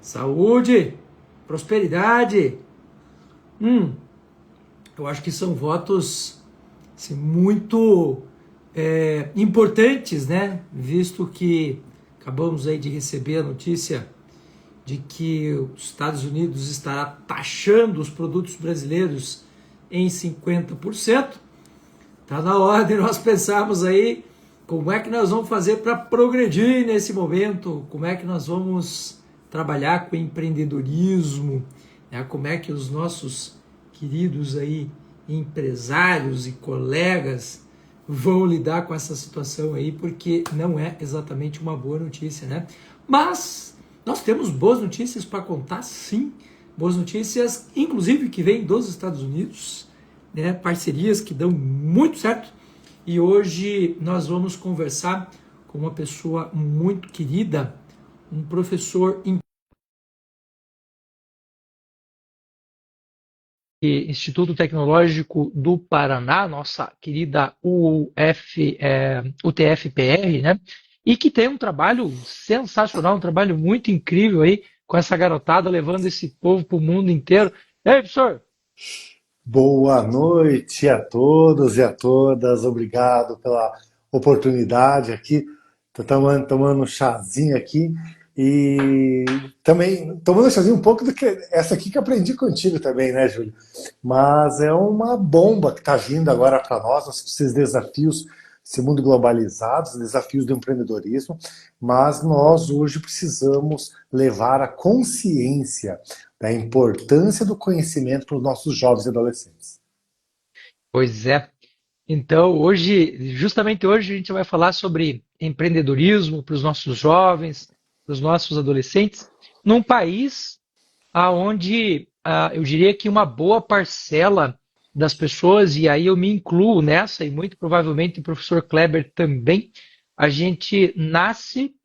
Saúde, prosperidade. Eu acho que são votos assim, muito importantes, né? Visto que acabamos aí de receber a notícia de que os Estados Unidos estará taxando os produtos brasileiros em 50%. Está na hora de nós pensarmos aí como é que nós vamos fazer para progredir nesse momento, como é que nós vamos trabalhar com empreendedorismo, né? Como é que os nossos queridos aí empresários e colegas vão lidar com essa situação aí, porque não é exatamente uma boa notícia, né? Mas nós temos boas notícias para contar, sim, boas notícias, inclusive que vêm dos Estados Unidos, né? Parcerias que dão muito certo. E hoje nós vamos conversar com uma pessoa muito querida, um professor Instituto Tecnológico do Paraná, nossa querida UTF-PR, né? E que tem um trabalho sensacional, um trabalho muito incrível aí com essa garotada, levando esse povo para o mundo inteiro. E aí, professor? Boa noite a todos e a todas. Obrigado pela oportunidade aqui. Estou tomando um chazinho aqui e também tomando um chazinho um pouco do que essa aqui que aprendi contigo também, né, Júlio? Mas é uma bomba que está vindo agora para nós, esses desafios, esse mundo globalizado, os desafios do empreendedorismo, mas nós hoje precisamos levar a consciência da importância do conhecimento para os nossos jovens e adolescentes. Pois é. Então, hoje, justamente hoje, a gente vai falar sobre empreendedorismo para os nossos jovens, para os nossos adolescentes, num país aonde eu diria que uma boa parcela das pessoas, e aí eu me incluo nessa, e muito provavelmente o professor Kleber também, a gente nasce,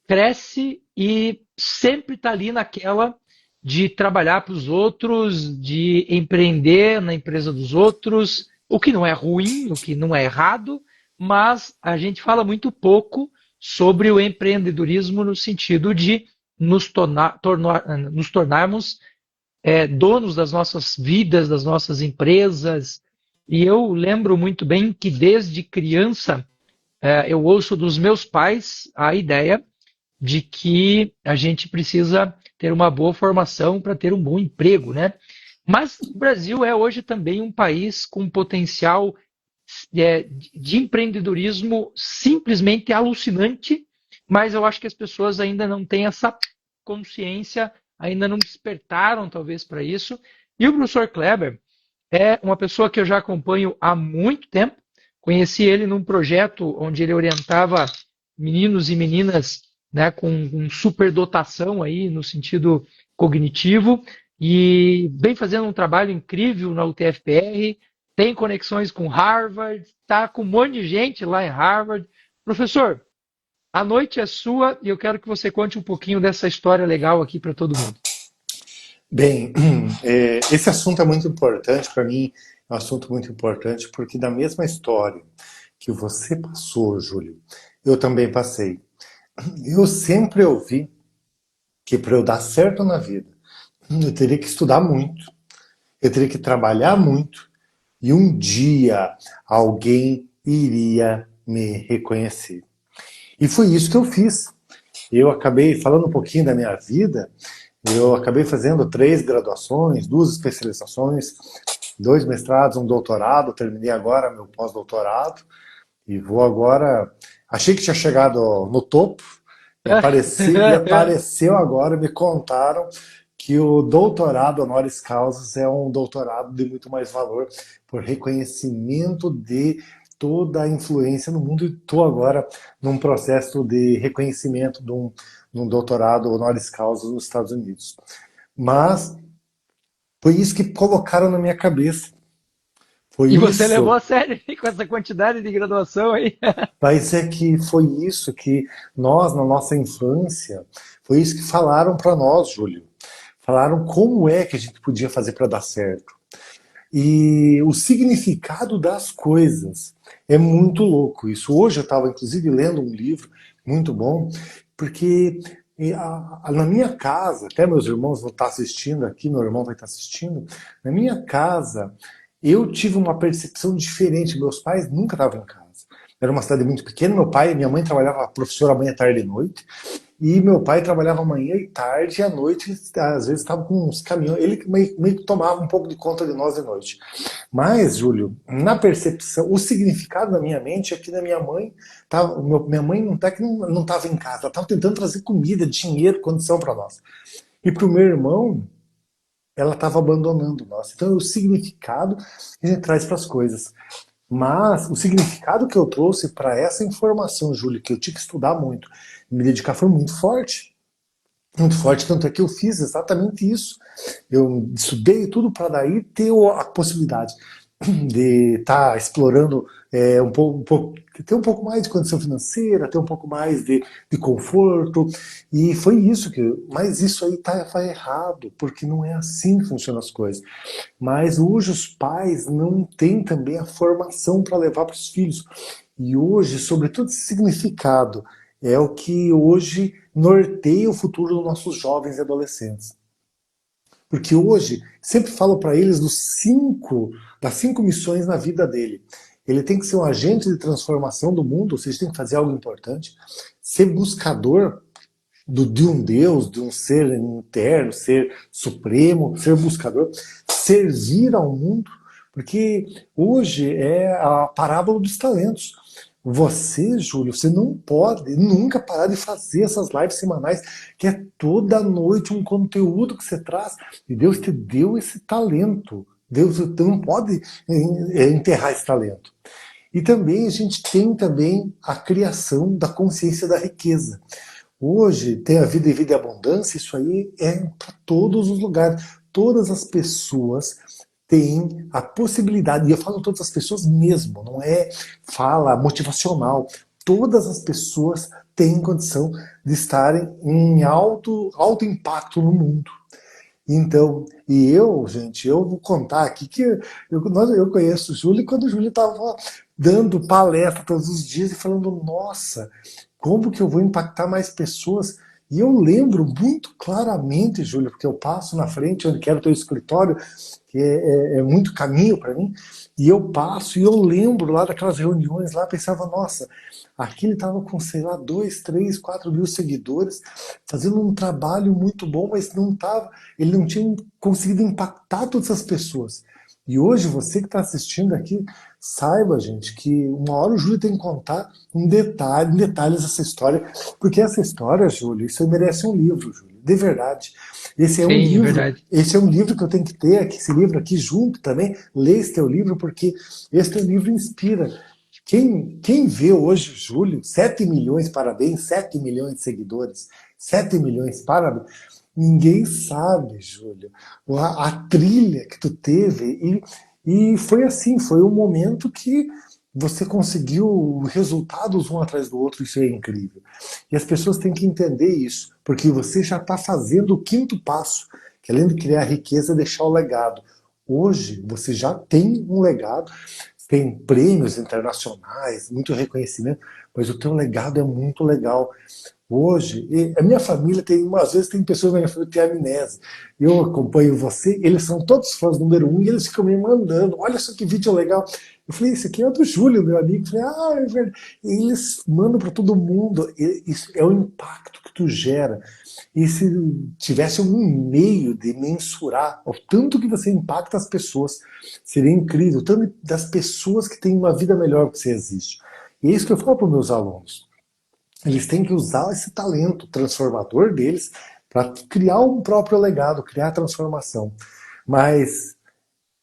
cresce e sempre está ali naquela de trabalhar para os outros, de empreender na empresa dos outros, o que não é ruim, o que não é errado, mas a gente fala muito pouco sobre o empreendedorismo no sentido de nos tornarmos donos das nossas vidas, das nossas empresas. E eu lembro muito bem que desde criança eu ouço dos meus pais a ideia de que a gente precisa ter uma boa formação para ter um bom emprego, né? Mas o Brasil é hoje também um país com potencial de empreendedorismo simplesmente alucinante, mas eu acho que as pessoas ainda não têm essa consciência, ainda não despertaram talvez para isso. E o professor Kleber é uma pessoa que eu já acompanho há muito tempo. Conheci ele num projeto onde ele orientava meninos e meninas, né, com superdotação aí no sentido cognitivo e vem fazendo um trabalho incrível na UTFPR, tem conexões com Harvard, está com um monte de gente lá em Harvard. Professor, a noite é sua e eu quero que você conte um pouquinho dessa história legal aqui para todo mundo. Bem, esse assunto é muito importante para mim, é um assunto muito importante porque da mesma história que você passou, Júlio, eu também passei. Eu sempre ouvi que para eu dar certo na vida, eu teria que estudar muito, eu teria que trabalhar muito e um dia alguém iria me reconhecer. E foi isso que eu fiz. Eu acabei falando um pouquinho da minha vida. Eu acabei fazendo 3 graduações, 2 especializações, 2 mestrados, um doutorado. Terminei agora meu pós-doutorado e vou agora. Achei que tinha chegado no topo e apareceu agora. Me contaram que o doutorado honoris causa é um doutorado de muito mais valor por reconhecimento de toda a influência no mundo. E estou agora num processo de reconhecimento de um doutorado honoris causa nos Estados Unidos. Mas foi isso que colocaram na minha cabeça. Foi E você levou a isso. sério com essa quantidade de graduação aí? Mas é que foi isso que nós, na nossa infância, foi isso que falaram para nós, Júlio. Falaram como é que a gente podia fazer para dar certo. E o significado das coisas é muito louco. Isso hoje eu estava inclusive lendo um livro muito bom, porque Na minha casa, até meus irmãos vão estar assistindo aqui, meu irmão vai estar assistindo, na minha casa eu tive uma percepção diferente. Meus pais nunca estavam em casa. Era uma cidade muito pequena, meu pai e minha mãe trabalhavam professora manhã, tarde e noite, e meu pai trabalhava manhã e tarde, e à noite, às vezes, estava com uns caminhões. Ele meio que tomava um pouco de conta de nós de noite. Mas, Júlio, na percepção, o significado da minha mente é que da minha mãe, minha mãe não tá que não estava em casa, ela estava tentando trazer comida, dinheiro, condição para nós. E para o meu irmão, ela estava abandonando nós. Então, é o significado que a gente traz para as coisas. Mas o significado que eu trouxe para essa informação, Júlio, que eu tinha que estudar muito, me dedicar, foi muito forte. Muito forte, tanto é que eu fiz exatamente isso. Eu estudei tudo para daí ter a possibilidade de estar explorando ter um pouco mais de condição financeira, ter um pouco mais de conforto. E foi isso que. Mas isso aí tá errado, porque não é assim que funcionam as coisas. Mas hoje os pais não têm também a formação para levar para os filhos. E hoje, sobretudo, esse significado é o que hoje norteia o futuro dos nossos jovens e adolescentes. Porque hoje, sempre falo para eles das cinco missões na vida dele. Ele tem que ser um agente de transformação do mundo, ou seja, tem que fazer algo importante, ser buscador de um Deus, de um ser interno, ser supremo, ser buscador, servir ao mundo, porque hoje é a parábola dos talentos. Você, Júlio, você não pode nunca parar de fazer essas lives semanais, que é toda noite um conteúdo que você traz. E Deus te deu esse talento. Deus não pode enterrar esse talento. E também a gente tem também a criação da consciência da riqueza. Hoje tem a vida e vida e abundância, isso aí é para todos os lugares. Todas as pessoas têm a possibilidade, e eu falo todas as pessoas mesmo, não é fala motivacional. Todas as pessoas têm condição de estarem em alto impacto no mundo. Então, e eu, gente, eu vou contar aqui que eu conheço o Júlio quando o Júlio estava dando palestra todos os dias e falando, nossa, como que eu vou impactar mais pessoas? E eu lembro muito claramente, Júlio, porque eu passo na frente onde quero ter o escritório, que é muito caminho para mim, e eu passo e eu lembro lá daquelas reuniões lá, pensava, nossa, aqui ele estava com, sei lá, 2, 3, 4 mil seguidores, fazendo um trabalho muito bom, mas ele não tinha conseguido impactar todas as pessoas. E hoje, você que está assistindo aqui, saiba, gente, que uma hora o Júlio tem que contar em detalhes essa história, porque essa história, Júlio, isso merece um livro, Júlio, de verdade. Sim, é verdade. Esse é um livro que eu tenho que ter, aqui, esse livro aqui junto também, lê esse teu livro, porque esse teu livro inspira. Quem vê hoje o Júlio, 7 milhões, parabéns, 7 milhões de seguidores, 7 milhões, parabéns. Ninguém sabe, Júlio, a trilha que tu teve. E foi assim, foi um momento que você conseguiu resultados um atrás do outro, isso é incrível. E as pessoas têm que entender isso, porque você já está fazendo o quinto passo, que além de criar riqueza, é deixar o legado. Hoje você já tem um legado, tem prêmios internacionais, muito reconhecimento, mas o teu legado é muito legal. Hoje, a minha família tem, às vezes tem pessoas na minha família que têm amnésia. Eu acompanho você, eles são todos fãs número um e eles ficam me mandando, olha só que vídeo legal. Eu falei, esse aqui é do Júlio, meu amigo. Eu falei, é verdade. E eles mandam para todo mundo. Isso é o impacto que tu gera. E se tivesse um meio de mensurar o tanto que você impacta as pessoas, seria incrível. O tanto das pessoas que têm uma vida melhor que você existe. E é isso que eu falo para os meus alunos. Eles têm que usar esse talento transformador deles para criar um próprio legado, criar transformação. Mas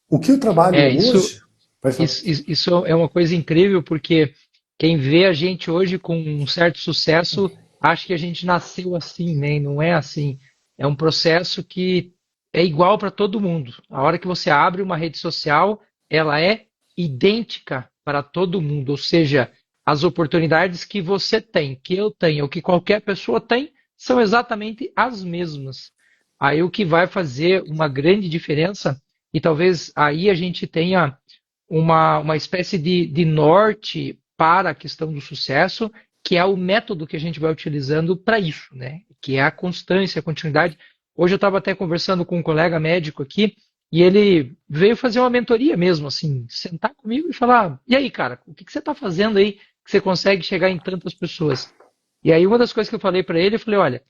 o que eu trabalho É, isso, hoje. Vai falar. isso é uma coisa incrível, porque quem vê a gente hoje com um certo sucesso acha que a gente nasceu assim, né? E não é assim. É um processo que é igual para todo mundo. A hora que você abre uma rede social, ela é idêntica para todo mundo. Ou seja, as oportunidades que você tem, que eu tenho, ou que qualquer pessoa tem, são exatamente as mesmas. Aí o que vai fazer uma grande diferença, e talvez aí a gente tenha uma espécie de norte para a questão do sucesso, que é o método que a gente vai utilizando para isso, né? Que é a constância, a continuidade. Hoje eu estava até conversando com um colega médico aqui e ele veio fazer uma mentoria mesmo, assim, sentar comigo e falar: e aí, cara, o que você está fazendo aí que você consegue chegar em tantas pessoas? E aí uma das coisas que eu falei para ele, eu falei: olha,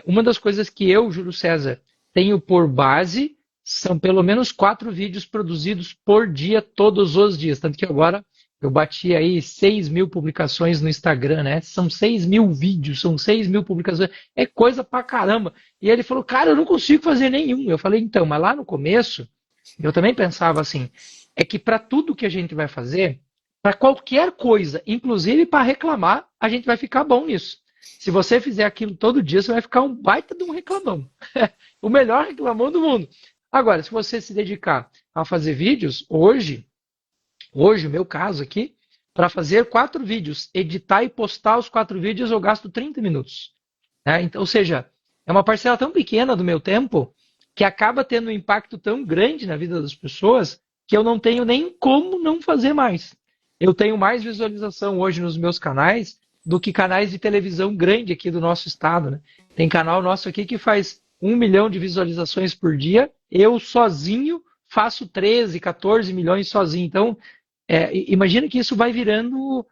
uma das coisas que eu, Júlio César, tenho por base são pelo menos 4 vídeos produzidos por dia, todos os dias. Tanto que agora eu bati aí 6.000 publicações no Instagram, né? São 6.000 vídeos, são 6.000 publicações. É coisa pra caramba. E ele falou: cara, eu não consigo fazer nenhum. Eu falei: então, mas lá no começo, eu também pensava assim, é que para tudo que a gente vai fazer, para qualquer coisa, inclusive para reclamar, a gente vai ficar bom nisso. Se você fizer aquilo todo dia, você vai ficar um baita de um reclamão. O melhor reclamão do mundo. Agora, se você se dedicar a fazer vídeos, hoje, o meu caso aqui, para fazer 4 vídeos, editar e postar os 4 vídeos, eu gasto 30 minutos. Né? Então, ou seja, é uma parcela tão pequena do meu tempo que acaba tendo um impacto tão grande na vida das pessoas que eu não tenho nem como não fazer mais. Eu tenho mais visualização hoje nos meus canais do que canais de televisão grande aqui do nosso estado. Né? Tem canal nosso aqui que faz 1 milhão de visualizações por dia. Eu sozinho faço 13, 14 milhões sozinho. Então, imagina que isso vai virando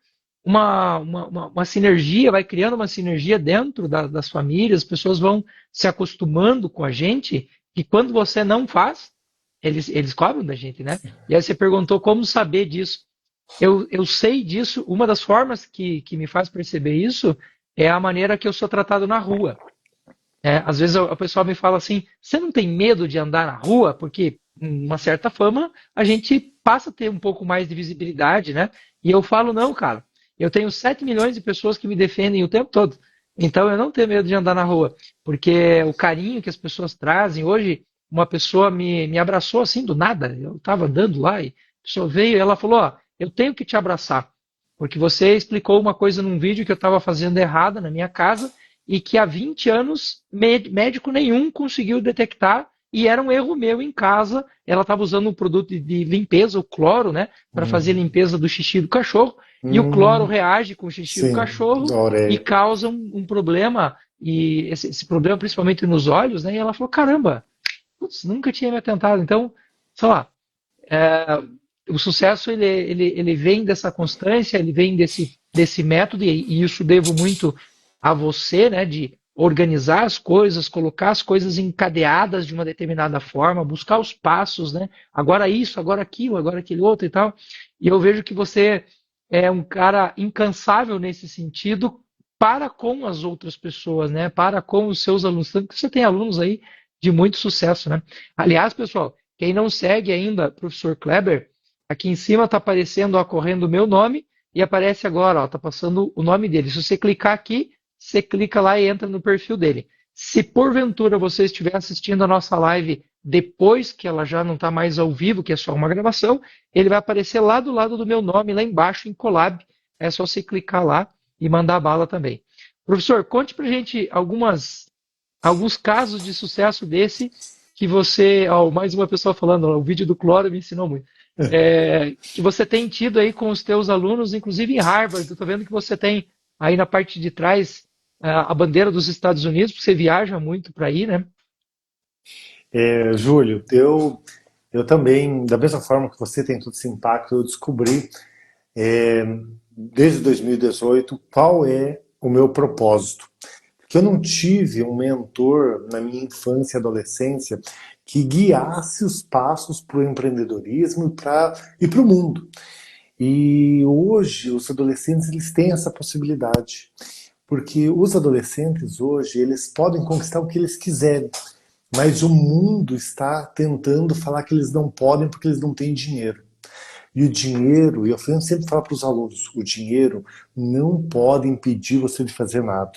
uma sinergia, vai criando uma sinergia dentro das famílias, as pessoas vão se acostumando com a gente, e quando você não faz, eles cobram da gente, né? E aí você perguntou como saber disso. Eu sei disso, uma das formas que me faz perceber isso é a maneira que eu sou tratado na rua. Às vezes o pessoal me fala assim: você não tem medo de andar na rua? Porque, uma certa fama, a gente passa a ter um pouco mais de visibilidade, né? E eu falo: não, cara, eu tenho 7 milhões de pessoas que me defendem o tempo todo. Então eu não tenho medo de andar na rua, porque o carinho que as pessoas trazem. Hoje, uma pessoa me abraçou assim do nada. Eu estava andando lá e a pessoa veio e ela falou: ó, eu tenho que te abraçar, porque você explicou uma coisa num vídeo que eu estava fazendo errada na minha casa e que há 20 anos médico nenhum conseguiu detectar e era um erro meu em casa. Ela estava usando um produto de limpeza, o cloro, né, para fazer Uhum. limpeza do xixi do cachorro, e o cloro reage com o xixi do Sim, cachorro e Aurélia. causa um problema, e esse problema principalmente nos olhos, né, e ela falou: caramba, putz, nunca tinha me atentado. Então, sei lá, o sucesso ele vem dessa constância, ele vem desse método, e isso devo muito a você, né, de organizar as coisas, colocar as coisas encadeadas de uma determinada forma, buscar os passos, né? Agora isso, agora aquilo, agora aquele outro e tal. E eu vejo que você é um cara incansável nesse sentido para com as outras pessoas, né? Para com os seus alunos. Tanto que você tem alunos aí de muito sucesso, né? Aliás, pessoal, quem não segue ainda professor Kleber, aqui em cima está aparecendo, ocorrendo o meu nome, e aparece agora, está passando o nome dele. Se você clicar aqui, você clica lá e entra no perfil dele. Se porventura você estiver assistindo a nossa live depois que ela já não está mais ao vivo, que é só uma gravação, ele vai aparecer lá do lado do meu nome, lá embaixo em Colab. É só você clicar lá e mandar bala também. Professor, conte pra gente alguns casos de sucesso desse que você, ó, mais uma pessoa falando, ó, o vídeo do Cloro me ensinou muito, que você tem tido aí com os teus alunos, inclusive em Harvard. Eu estou vendo que você tem aí na parte de trás a bandeira dos Estados Unidos, porque você viaja muito para aí, né? Júlio, eu também, da mesma forma que você tem todo esse impacto, eu descobri é, desde 2018 qual é o meu propósito. Porque eu não tive um mentor na minha infância e adolescência que guiasse os passos para o empreendedorismo e para o mundo. E hoje os adolescentes eles têm essa possibilidade, porque os adolescentes hoje eles podem conquistar o que eles quiserem, mas o mundo está tentando falar que eles não podem porque eles não têm dinheiro. E o dinheiro, e eu sempre falo para os alunos, o dinheiro não pode impedir você de fazer nada.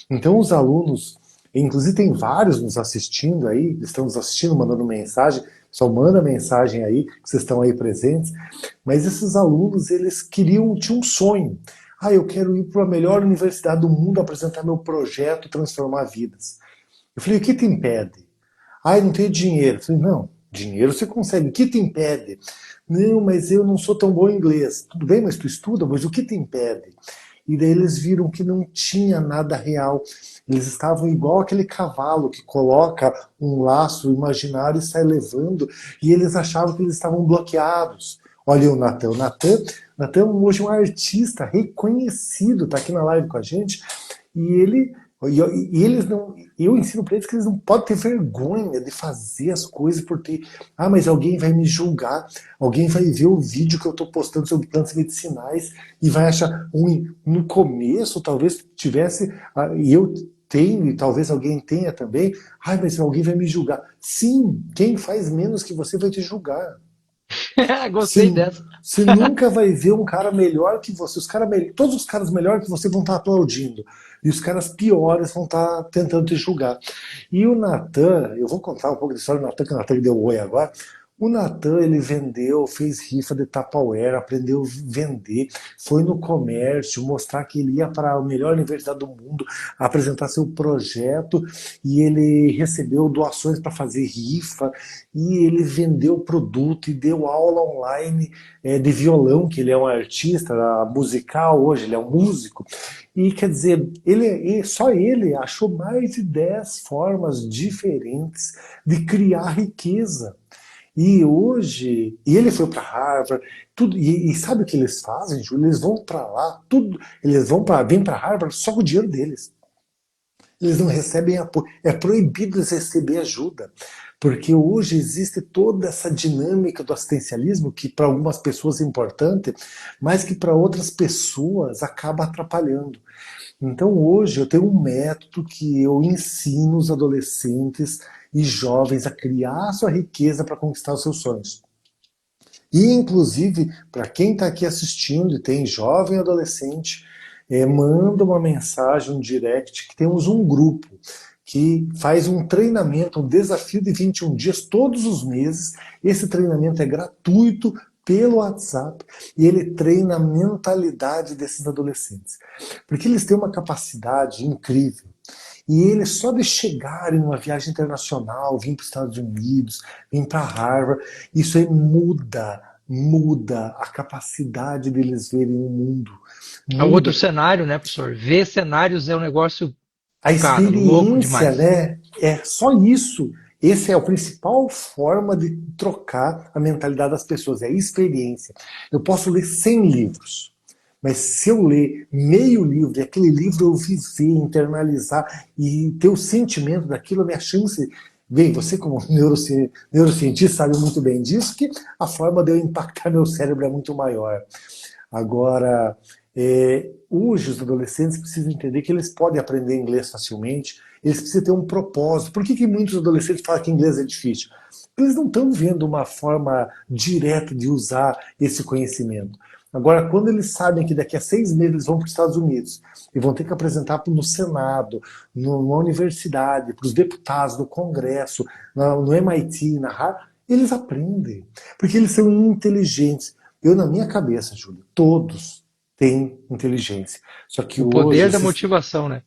Então os alunos, inclusive tem vários nos assistindo aí, estão nos assistindo, mandando mensagem, só manda mensagem aí, que vocês estão aí presentes, mas esses alunos, eles tinham um sonho. Ah, eu quero ir para a melhor universidade do mundo apresentar meu projeto, transformar vidas. Eu falei: o que te impede? Ah, eu não tenho dinheiro. Eu falei: não, dinheiro você consegue. O que te impede? Não, mas eu não sou tão bom em inglês. Tudo bem, mas tu estuda, mas o que te impede? e daí eles viram que não tinha nada real. Eles estavam igual aquele cavalo que coloca um laço imaginário e sai levando, e eles achavam que eles estavam bloqueados. Olha o Natan. O Natan hoje é um artista reconhecido, está aqui na live com a gente, e ele e eles não. Eu ensino para eles que eles não podem ter vergonha de fazer as coisas por ter. Ah, mas alguém vai me julgar, alguém vai ver o vídeo que eu estou postando sobre plantas medicinais e vai achar ruim. No começo, talvez tivesse. E eu tenho, e talvez alguém tenha também. Ah, mas alguém vai me julgar. Sim, quem faz menos que você vai te julgar. Você, Gostei dessa. você nunca vai ver um cara melhor que você. Todos os caras melhores que você vão estar aplaudindo. E os caras piores vão estar tentando te julgar. E o Natan, eu vou contar um pouco da história do Natan, que o Natan deu oi agora. O Natan, ele vendeu, fez rifa de Tupperware, aprendeu a vender, foi no comércio, mostrar que ele ia para a melhor universidade do mundo, apresentar seu projeto, e ele recebeu doações para fazer rifa, e ele vendeu produto e deu aula online de violão, que ele é um artista musical hoje, ele é um músico. E quer dizer, só ele achou mais de 10 formas diferentes de criar riqueza. E hoje, e ele foi para Harvard, tudo, e sabe o que eles fazem, Júlio? Eles vão para lá, tudo, vêm para Harvard só com o dinheiro deles. Eles não recebem apoio, é proibido eles receber ajuda, porque hoje existe toda essa dinâmica do assistencialismo que para algumas pessoas é importante, mas que para outras pessoas acaba atrapalhando. Então hoje eu tenho um método que eu ensino os adolescentes e jovens a criar a sua riqueza para conquistar os seus sonhos. E inclusive, para quem está aqui assistindo e tem jovem e adolescente, manda uma mensagem, um direct, que temos um grupo que faz um treinamento, um desafio de 21 dias todos os meses. Esse treinamento é gratuito pelo WhatsApp e ele treina a mentalidade desses adolescentes. Porque eles têm uma capacidade incrível. E eles só de chegarem numa viagem internacional, vir para os Estados Unidos, vir para Harvard, isso aí muda a capacidade deles verem o mundo. É outro Muda. cenário, né, professor? Ver cenários é um negócio, A cara, louco experiência, demais. né? É só isso. Essa é a principal forma de trocar a mentalidade das pessoas, é a experiência. Eu posso ler 100 livros, mas se eu ler meio livro, e aquele livro eu viver, internalizar e ter o sentimento daquilo, a minha chance. Bem, você como neurocientista sabe muito bem disso, que a forma de eu impactar meu cérebro é muito maior. Agora, hoje os adolescentes precisam entender que eles podem aprender inglês facilmente, eles precisam ter um propósito. Por que muitos adolescentes falam que inglês é difícil? Porque eles não estão vendo uma forma direta de usar esse conhecimento. Agora, quando eles sabem que daqui a 6 meses eles vão para os Estados Unidos e vão ter que apresentar no Senado, numa universidade, para os deputados, no Congresso, no MIT, na Harvard, eles aprendem. Porque eles são inteligentes. Eu, na minha cabeça, Júlio, todos têm inteligência. Só que O hoje, poder da motivação, né?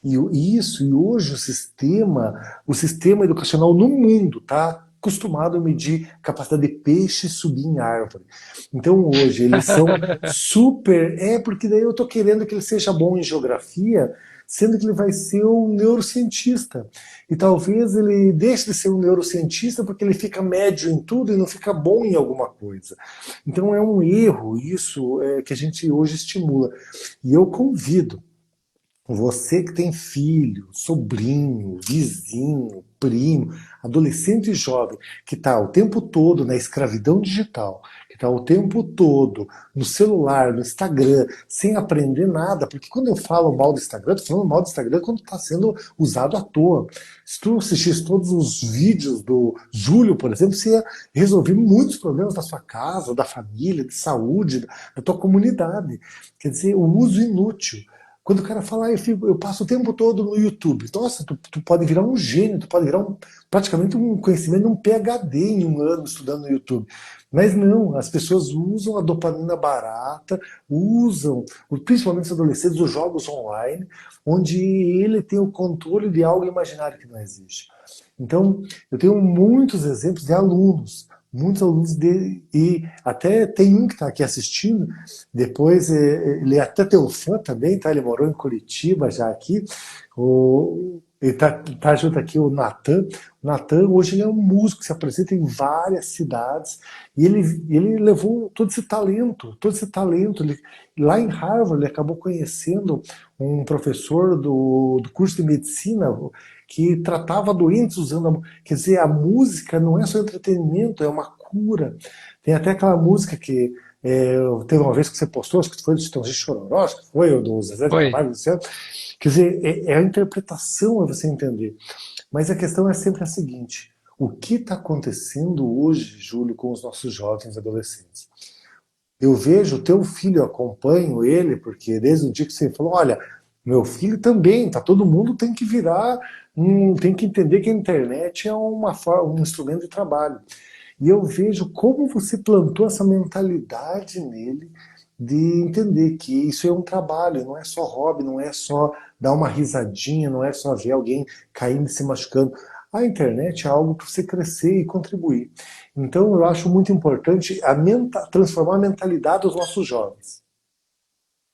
e hoje o sistema educacional no mundo está acostumado a medir capacidade de peixe subir em árvore. Então hoje eles são super. Porque daí eu estou querendo que ele seja bom em geografia, sendo que ele vai ser um neurocientista. E talvez ele deixe de ser um neurocientista porque ele fica médio em tudo e não fica bom em alguma coisa. Então é um erro isso que a gente hoje estimula. E eu convido você que tem filho, sobrinho, vizinho, primo, adolescente e jovem, que está o tempo todo na escravidão digital, que está o tempo todo no celular, no Instagram, sem aprender nada, porque quando eu falo mal do Instagram, estou falando mal do Instagram quando está sendo usado à toa. Se tu assistisse todos os vídeos do Júlio, por exemplo, você ia resolver muitos problemas da sua casa, da família, de saúde, da tua comunidade. Quer dizer, o uso inútil. Quando o cara fala, eu passo o tempo todo no YouTube. Nossa, tu pode virar um gênio, tu pode virar praticamente um conhecimento, um PhD em um ano estudando no YouTube. Mas não, as pessoas usam a dopamina barata, usam, principalmente os adolescentes, os jogos online, onde ele tem o controle de algo imaginário que não existe. Então, eu tenho muitos exemplos de alunos Muitos alunos dele, e até tem um que está aqui assistindo, depois ele é até teu fã também, tá? Ele morou em Curitiba já aqui. Ele tá junto aqui, o Natan. O Natan, hoje ele é um músico que se apresenta em várias cidades, e ele levou todo esse talento. Lá em Harvard, ele acabou conhecendo um professor do curso de medicina que tratava doentes usando quer dizer, a música não é só entretenimento, é uma cura. Tem até aquela música que teve uma vez que você postou, acho que foi do Chitãozinho Chororó, acho que foi, ou do Zezé de Foi. Camargo, Luciano. Quer dizer, é a interpretação, é você entender. Mas a questão é sempre a seguinte: o que está acontecendo hoje, Júlio, com os nossos jovens e adolescentes? Eu vejo o teu filho, eu acompanho ele, porque desde o dia que você falou, olha, meu filho também, tá, todo mundo tem que virar, tem que entender que a internet é um instrumento de trabalho. E eu vejo como você plantou essa mentalidade nele de entender que isso é um trabalho, não é só hobby, não é só dar uma risadinha, não é só ver alguém caindo e se machucando. A internet é algo para você crescer e contribuir. Então eu acho muito importante transformar a mentalidade dos nossos jovens.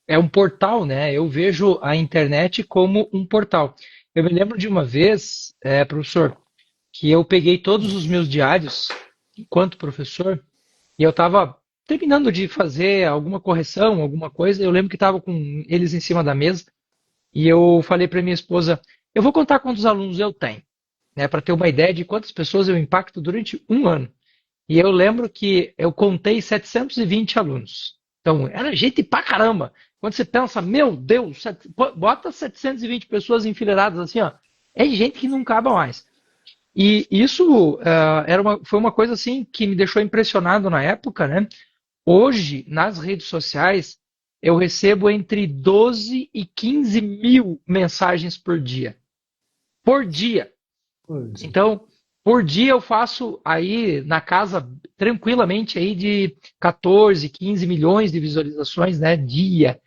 É um portal, né? Eu vejo a internet como um portal. Eu me lembro de uma vez, professor, que eu peguei todos os meus diários enquanto professor e eu estava terminando de fazer alguma correção, alguma coisa. Eu lembro que estava com eles em cima da mesa e eu falei para minha esposa: eu vou contar quantos alunos eu tenho, né, para ter uma ideia de quantas pessoas eu impacto durante um ano. E eu lembro que eu contei 720 alunos. Então, era gente pra caramba. Quando você pensa, meu Deus, bota 720 pessoas enfileiradas assim, ó, é gente que não acaba mais. E isso foi uma coisa assim que me deixou impressionado na época, né? Hoje, nas redes sociais, eu recebo entre 12 e 15 mil mensagens por dia. Por dia. Pois é. Então, por dia eu faço aí na casa tranquilamente aí de 14, 15 milhões de visualizações, né, dia.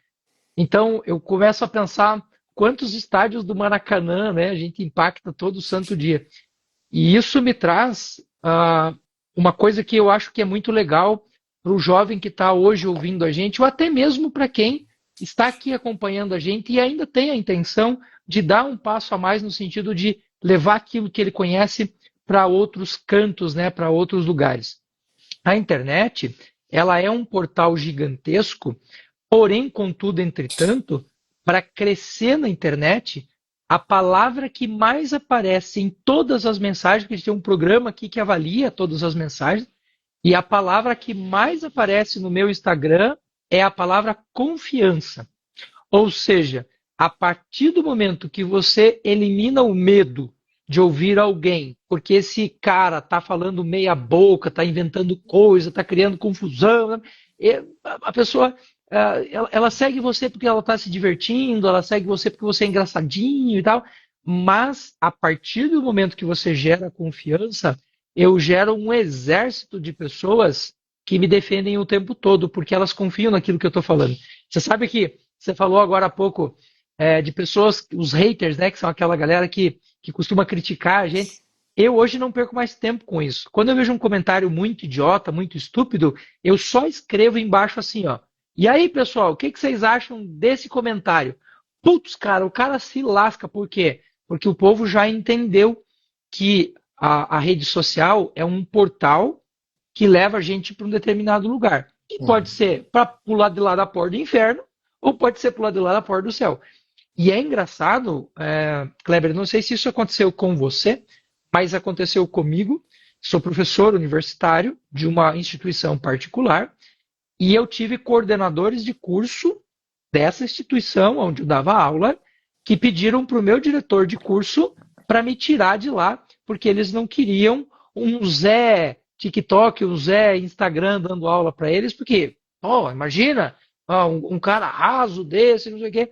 Então, eu começo a pensar quantos estádios do Maracanã, né, a gente impacta todo santo dia. E isso me traz uma coisa que eu acho que é muito legal para o jovem que está hoje ouvindo a gente, ou até mesmo para quem está aqui acompanhando a gente e ainda tem a intenção de dar um passo a mais no sentido de levar aquilo que ele conhece para outros cantos, né, para outros lugares. A internet, ela é um portal gigantesco. Porém, contudo, entretanto, para crescer na internet, a palavra que mais aparece em todas as mensagens, porque a gente tem um programa aqui que avalia todas as mensagens, e a palavra que mais aparece no meu Instagram é a palavra confiança. Ou seja, a partir do momento que você elimina o medo de ouvir alguém, porque esse cara está falando meia boca, está inventando coisa, está criando confusão, né? A pessoa ela segue você porque ela está se divertindo, ela segue você porque você é engraçadinho e tal, mas a partir do momento que você gera confiança, eu gero um exército de pessoas que me defendem o tempo todo, porque elas confiam naquilo que eu estou falando. Você sabe que você falou agora há pouco de pessoas, os haters, né, que são aquela galera que costuma criticar a gente. Eu hoje não perco mais tempo com isso. Quando eu vejo um comentário muito idiota, muito estúpido, eu só escrevo embaixo assim, ó. E aí, pessoal, o que vocês acham desse comentário? Putz, cara, o cara se lasca. Por quê? Porque o povo já entendeu que a rede social é um portal que leva a gente para um determinado lugar. E pode Uhum. ser para o lado de lá da porta do inferno, ou pode ser para o lado de lá da porta do céu. E é engraçado, Kleber, não sei se isso aconteceu com você, mas aconteceu comigo. Sou professor universitário de uma instituição particular e eu tive coordenadores de curso dessa instituição onde eu dava aula que pediram para o meu diretor de curso para me tirar de lá, porque eles não queriam um Zé TikTok, um Zé Instagram dando aula para eles, porque, oh, imagina, um cara raso desse, não sei o quê.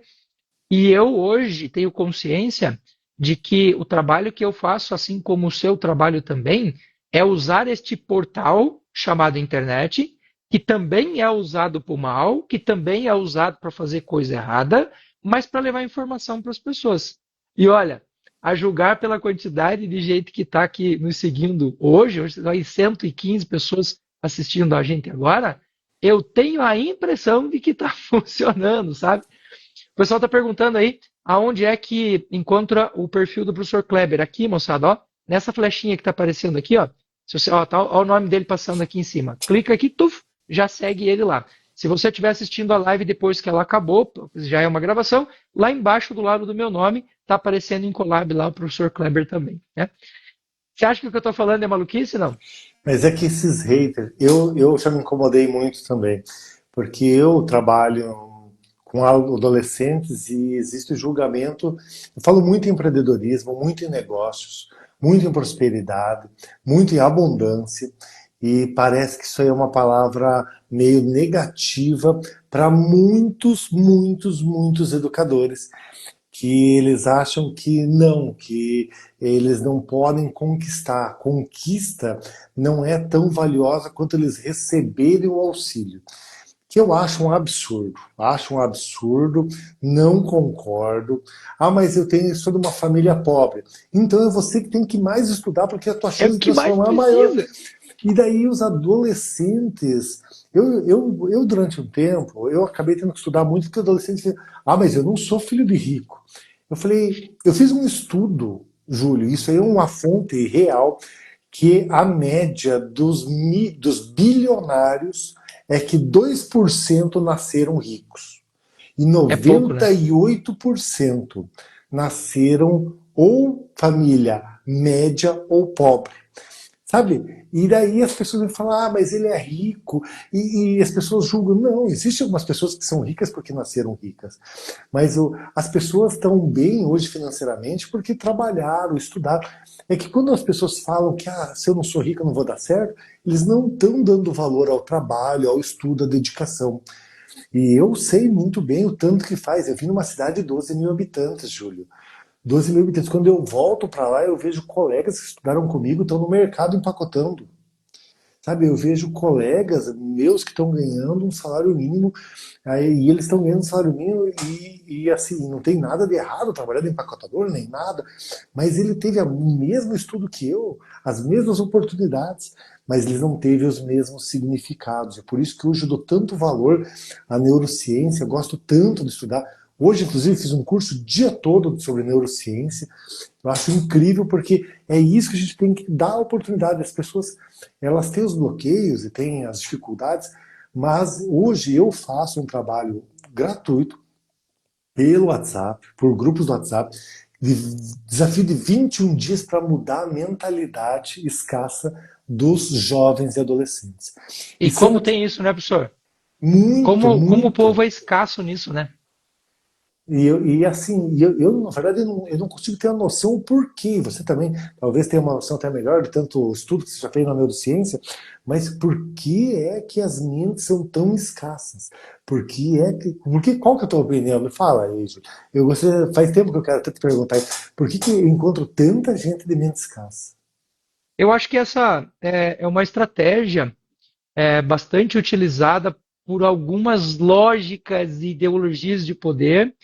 E eu hoje tenho consciência de que o trabalho que eu faço, assim como o seu trabalho também, é usar este portal chamado internet, que também é usado para o mal, que também é usado para fazer coisa errada, mas para levar informação para as pessoas. E olha, a julgar pela quantidade de gente que está aqui nos seguindo hoje nós 115 pessoas assistindo a gente agora, eu tenho a impressão de que está funcionando, sabe? O pessoal está perguntando aí aonde é que encontra o perfil do professor Kleber. Aqui, moçada, ó, nessa flechinha que está aparecendo aqui, ó, se você, ó, tá ó, o nome dele passando aqui em cima. Clica aqui, tuf, já segue ele lá. Se você estiver assistindo a live depois que ela acabou, já é uma gravação, lá embaixo do lado do meu nome está aparecendo em collab lá o professor Kleber também. Né? Você acha que o que eu estou falando é maluquice, não? Mas é que esses haters, eu já me incomodei muito também, porque eu trabalho com adolescentes e existe julgamento. Eu falo muito em empreendedorismo, muito em negócios, muito em prosperidade, muito em abundância, e parece que isso aí é uma palavra meio negativa para muitos, muitos, muitos educadores que eles acham que eles não podem conquistar. A conquista não é tão valiosa quanto eles receberem o auxílio. Que eu acho um absurdo, não concordo. Ah, mas sou de uma família pobre. Então é você que tem que mais estudar, porque a tua É chance o de que mais transformar é maior. precisa. E daí os adolescentes, eu durante um tempo, eu acabei tendo que estudar muito, porque adolescentes dizem, ah, mas eu não sou filho de rico. Eu falei, eu fiz um estudo, Júlio, isso aí é uma fonte real, que a média dos bilionários é que 2% nasceram ricos. E É pouco, né? 98% nasceram ou família média ou pobre. Sabe? E daí as pessoas vão falar, ah, mas ele é rico, e as pessoas julgam. Não, existem algumas pessoas que são ricas porque nasceram ricas. Mas as pessoas estão bem hoje financeiramente porque trabalharam, estudaram. É que quando as pessoas falam que se eu não sou rico eu não vou dar certo, eles não estão dando valor ao trabalho, ao estudo, à dedicação. E eu sei muito bem o tanto que faz. Eu vim numa cidade de 12 mil habitantes, Júlio. 12 mil habitantes. Quando eu volto para lá, eu vejo colegas que estudaram comigo, estão no mercado empacotando. Sabe, eu vejo colegas meus que estão ganhando um salário mínimo, aí, e eles estão ganhando um salário mínimo e assim, não tem nada de errado trabalhando em empacotador, nem nada, mas ele teve o mesmo estudo que eu, as mesmas oportunidades, mas ele não teve os mesmos significados. É por isso que hoje eu dou tanto valor à neurociência, gosto tanto de estudar. Hoje, inclusive, fiz um curso o dia todo sobre neurociência. Eu acho incrível porque é isso que a gente tem que dar a oportunidade. As pessoas, elas têm os bloqueios e têm as dificuldades, mas hoje eu faço um trabalho gratuito pelo WhatsApp, por grupos do WhatsApp, de desafio de 21 dias para mudar a mentalidade escassa dos jovens e adolescentes. E E como sendo tem isso, né, professor? muito, Como o povo muito. é escasso nisso, né? Assim, na verdade, eu não consigo ter a noção o porquê. Você também, talvez tenha uma noção até melhor de tanto estudo que você já fez na neurociência, mas por que é que as mentes são tão escassas? Qual que é a tua opinião? Me fala aí, Júlio. Faz tempo que eu quero até te perguntar isso. Por que eu encontro tanta gente de mente escassa? Eu acho que essa é uma estratégia bastante utilizada por algumas lógicas e ideologias de poder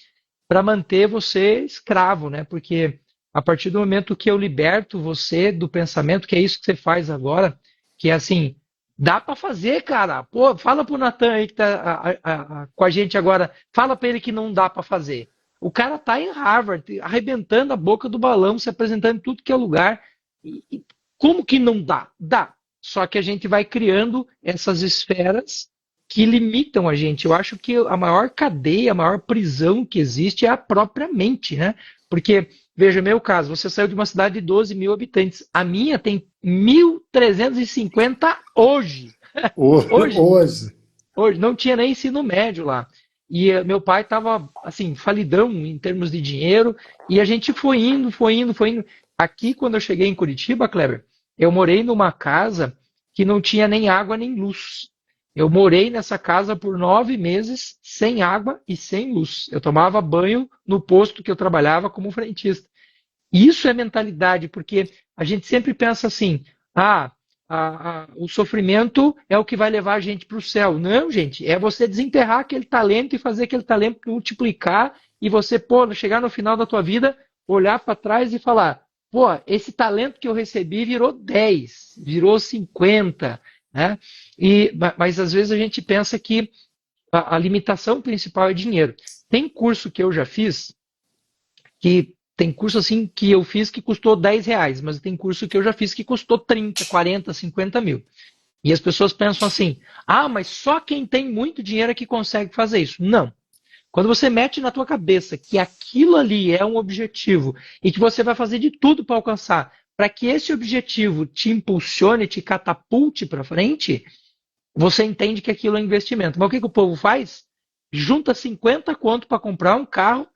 para manter você escravo, né? Porque a partir do momento que eu liberto você do pensamento, que é isso que você faz agora, que é assim, dá para fazer, cara. Pô, fala pro Natan aí que tá com a gente agora, fala para ele que não dá para fazer. O cara tá em Harvard, arrebentando a boca do balão, se apresentando em tudo que é lugar. Como que não dá? Dá. Só que a gente vai criando essas esferas que limitam a gente. Eu acho que a maior cadeia, a maior prisão que existe é a própria mente, né? Porque, veja, meu caso, você saiu de uma cidade de 12 mil habitantes. A minha tem 1.350 hoje. Hoje. Hoje. Hoje. Não tinha nem ensino médio lá. E meu pai estava, assim, falidão em termos de dinheiro. E a gente foi indo, foi indo, foi indo. Aqui, quando eu cheguei em Curitiba, Kleber, eu morei numa casa que não tinha nem água nem luz. Eu morei nessa casa por 9 meses, sem água e sem luz. Eu tomava banho no posto que eu trabalhava como frentista. Isso é mentalidade, porque a gente sempre pensa assim: ah, o sofrimento é o que vai levar a gente para o céu. Não, gente, é você desenterrar aquele talento e fazer aquele talento multiplicar e você, pô, chegar no final da tua vida olhar para trás e falar, pô, esse talento que eu recebi virou 10, virou 50, né? Mas às vezes a gente pensa que a limitação principal é dinheiro. Tem curso que eu já fiz, que tem curso assim que eu fiz que custou R$ 10, mas tem curso que eu já fiz que custou 30, 40, 50 mil. E as pessoas pensam assim, ah, mas só quem tem muito dinheiro é que consegue fazer isso. Não. Quando você mete na tua cabeça que aquilo ali é um objetivo e que você vai fazer de tudo para alcançar, para que esse objetivo te impulsione, te catapulte para frente, você entende que aquilo é investimento. Mas o que, que o povo faz? Junta 50 conto para comprar um carro,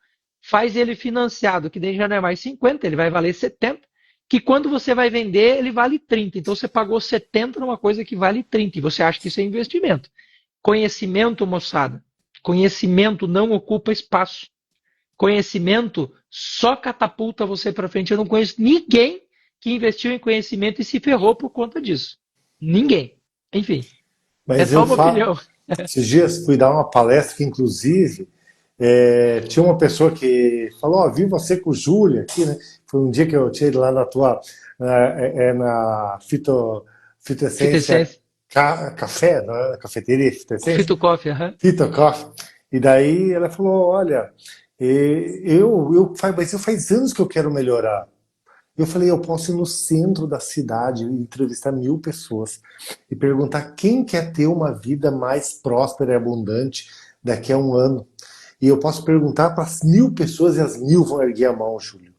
faz ele financiado, que daí já não é mais 50, ele vai valer 70, que quando você vai vender, ele vale 30. Então você pagou 70 numa coisa que vale 30 e você acha que isso é investimento. Conhecimento, moçada. Conhecimento não ocupa espaço. Conhecimento só catapulta você para frente. Eu não conheço ninguém que investiu em conhecimento e se ferrou por conta disso. Ninguém. Enfim, é Mas só eu uma opinião. falo, esses dias fui dar uma palestra que, inclusive, tinha uma pessoa que falou, ó, vi você com o Júlio aqui, né? Foi um dia que eu tinha ido lá na tua, na Fita Fitoessência Essência, Café, na cafeteria Fitoessência, Fito Coffee, aham. Fito Coffee. E daí ela falou, olha, mas eu faz anos que eu quero melhorar. Eu falei, eu posso ir no centro da cidade e entrevistar 1.000 pessoas e perguntar quem quer ter uma vida mais próspera e abundante daqui a um ano. E eu posso perguntar para as 1.000 pessoas e as 1.000 vão erguer a mão, Júlio.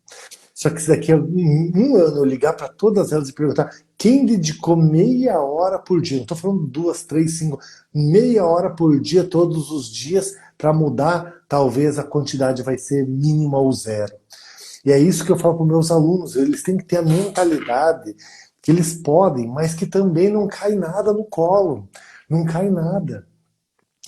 Só que se daqui a um ano eu ligar para todas elas e perguntar quem dedicou meia hora por dia, não estou falando 2, 3, 5, meia hora por dia, todos os dias, para mudar, talvez a quantidade vai ser mínima ou zero. E é isso que eu falo para os meus alunos, eles têm que ter a mentalidade que eles podem, mas que também não cai nada no colo, não cai nada.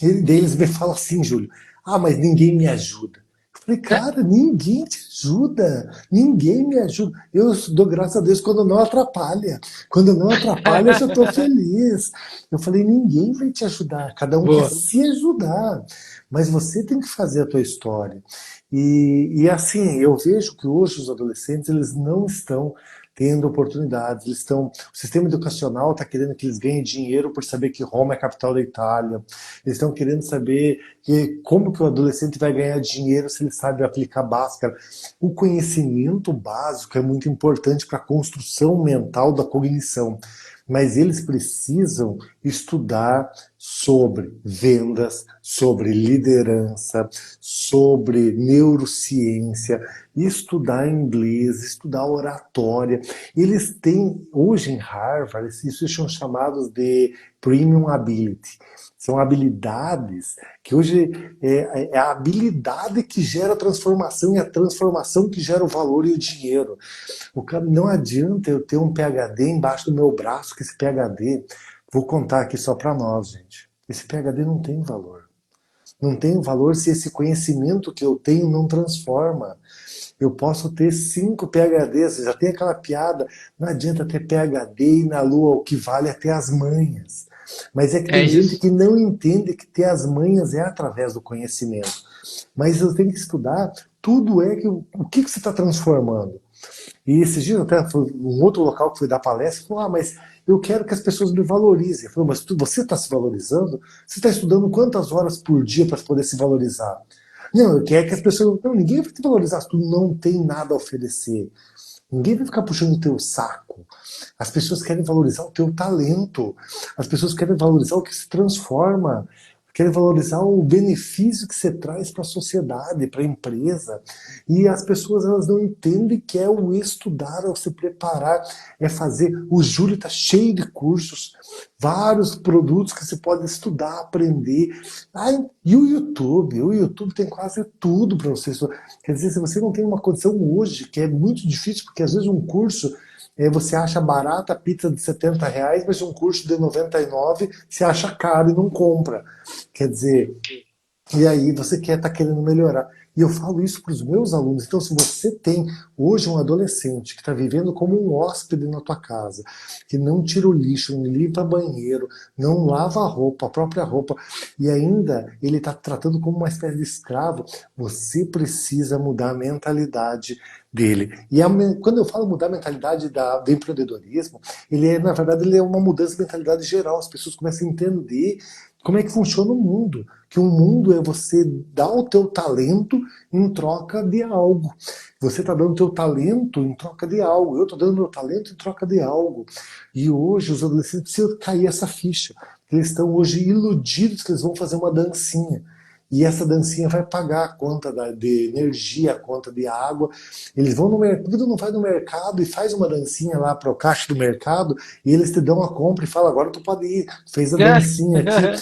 Daí eles me falam assim, Júlio, ah, mas ninguém me ajuda. Eu falei, É, cara, ninguém te ajuda, ninguém me ajuda. Eu dou graças a Deus quando não atrapalha. Quando não atrapalha, eu já estou feliz. Eu falei, ninguém vai te ajudar, cada um quer boa. se ajudar. Mas você tem que fazer a tua história. E assim, eu vejo que hoje os adolescentes, eles não estão tendo oportunidades. O sistema educacional está querendo que eles ganhem dinheiro por saber que Roma é a capital da Itália. Eles estão querendo saber como que o adolescente vai ganhar dinheiro se ele sabe aplicar Bhaskara. O conhecimento básico é muito importante para a construção mental da cognição, mas eles precisam estudar sobre vendas, sobre liderança, sobre neurociência, estudar inglês, estudar oratória. Eles têm, hoje em Harvard, isso são chamados de Premium Ability. São habilidades que hoje é a habilidade que gera a transformação e a transformação que gera o valor e o dinheiro. Não adianta eu ter um PhD embaixo do meu braço, que esse PhD, vou contar aqui só para nós, gente. Esse PhD não tem valor. Não tem valor se esse conhecimento que eu tenho não transforma. Eu posso ter 5 PhDs, já tem aquela piada, não adianta ter PhD e na lua, o que vale é ter as manhas. Mas é que É tem gente isso. que não entende que ter as manhas é através do conhecimento. Mas eu tenho que estudar tudo o que você está transformando. E esses dias até foi um outro local que fui dar palestra, falou, mas eu quero que as pessoas me valorizem. Eu falei, mas você está se valorizando? Você está estudando quantas horas por dia para poder se valorizar? Não, eu quero que as pessoas. Não, ninguém vai te valorizar se tu não tem nada a oferecer. Ninguém vai ficar puxando o teu saco. As pessoas querem valorizar o teu talento. As pessoas querem valorizar o que se transforma. Querem valorizar o benefício que você traz para a sociedade, para a empresa. E as pessoas elas não entendem que é o estudar, é o se preparar, é fazer. O Júlio está cheio de cursos, vários produtos que você pode estudar, aprender. E o YouTube? O YouTube tem quase tudo para você estudar. Quer dizer, se você não tem uma condição hoje, que é muito difícil, porque às vezes um curso você acha barata a pizza de R$ 70, mas um curso de 99 você acha caro e não compra. Quer dizer, e aí você tá querendo melhorar. E eu falo isso para os meus alunos. Então, se você tem hoje um adolescente que está vivendo como um hóspede na tua casa, que não tira o lixo, não limpa banheiro, não lava a roupa, a própria roupa, e ainda ele está tratando como uma espécie de escravo, você precisa mudar a mentalidade dele. E quando eu falo mudar a mentalidade do empreendedorismo, na verdade, ele é uma mudança de mentalidade geral. As pessoas começam a entender como é que funciona o mundo. Que o mundo é você dar o teu talento em troca de algo. Você está dando o teu talento em troca de algo. Eu estou dando meu talento em troca de algo. E hoje os adolescentes precisam cair essa ficha. Eles estão hoje iludidos que eles vão fazer uma dancinha. E essa dancinha vai pagar a conta de energia, a conta de água. Eles vão no mercado, não vai no mercado e faz uma dancinha lá para o caixa do mercado e eles te dão a compra e falam, agora tu pode ir, fez a dancinha aqui.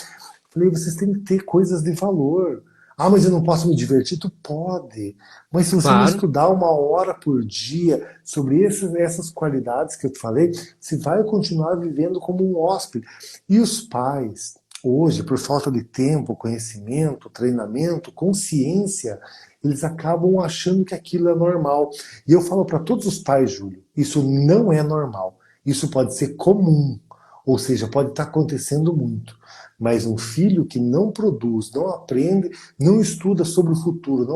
Falei, vocês têm que ter coisas de valor. Ah, mas eu não posso me divertir? Tu pode. Mas se você não Claro. estudar 1 hora por dia sobre essas qualidades que eu te falei, você vai continuar vivendo como um hóspede. E os pais, hoje, por falta de tempo, conhecimento, treinamento, consciência, eles acabam achando que aquilo é normal. E eu falo para todos os pais, Júlio, isso não é normal. Isso pode ser comum. Ou seja, pode estar acontecendo muito. Mas um filho que não produz, não aprende, não estuda sobre o futuro,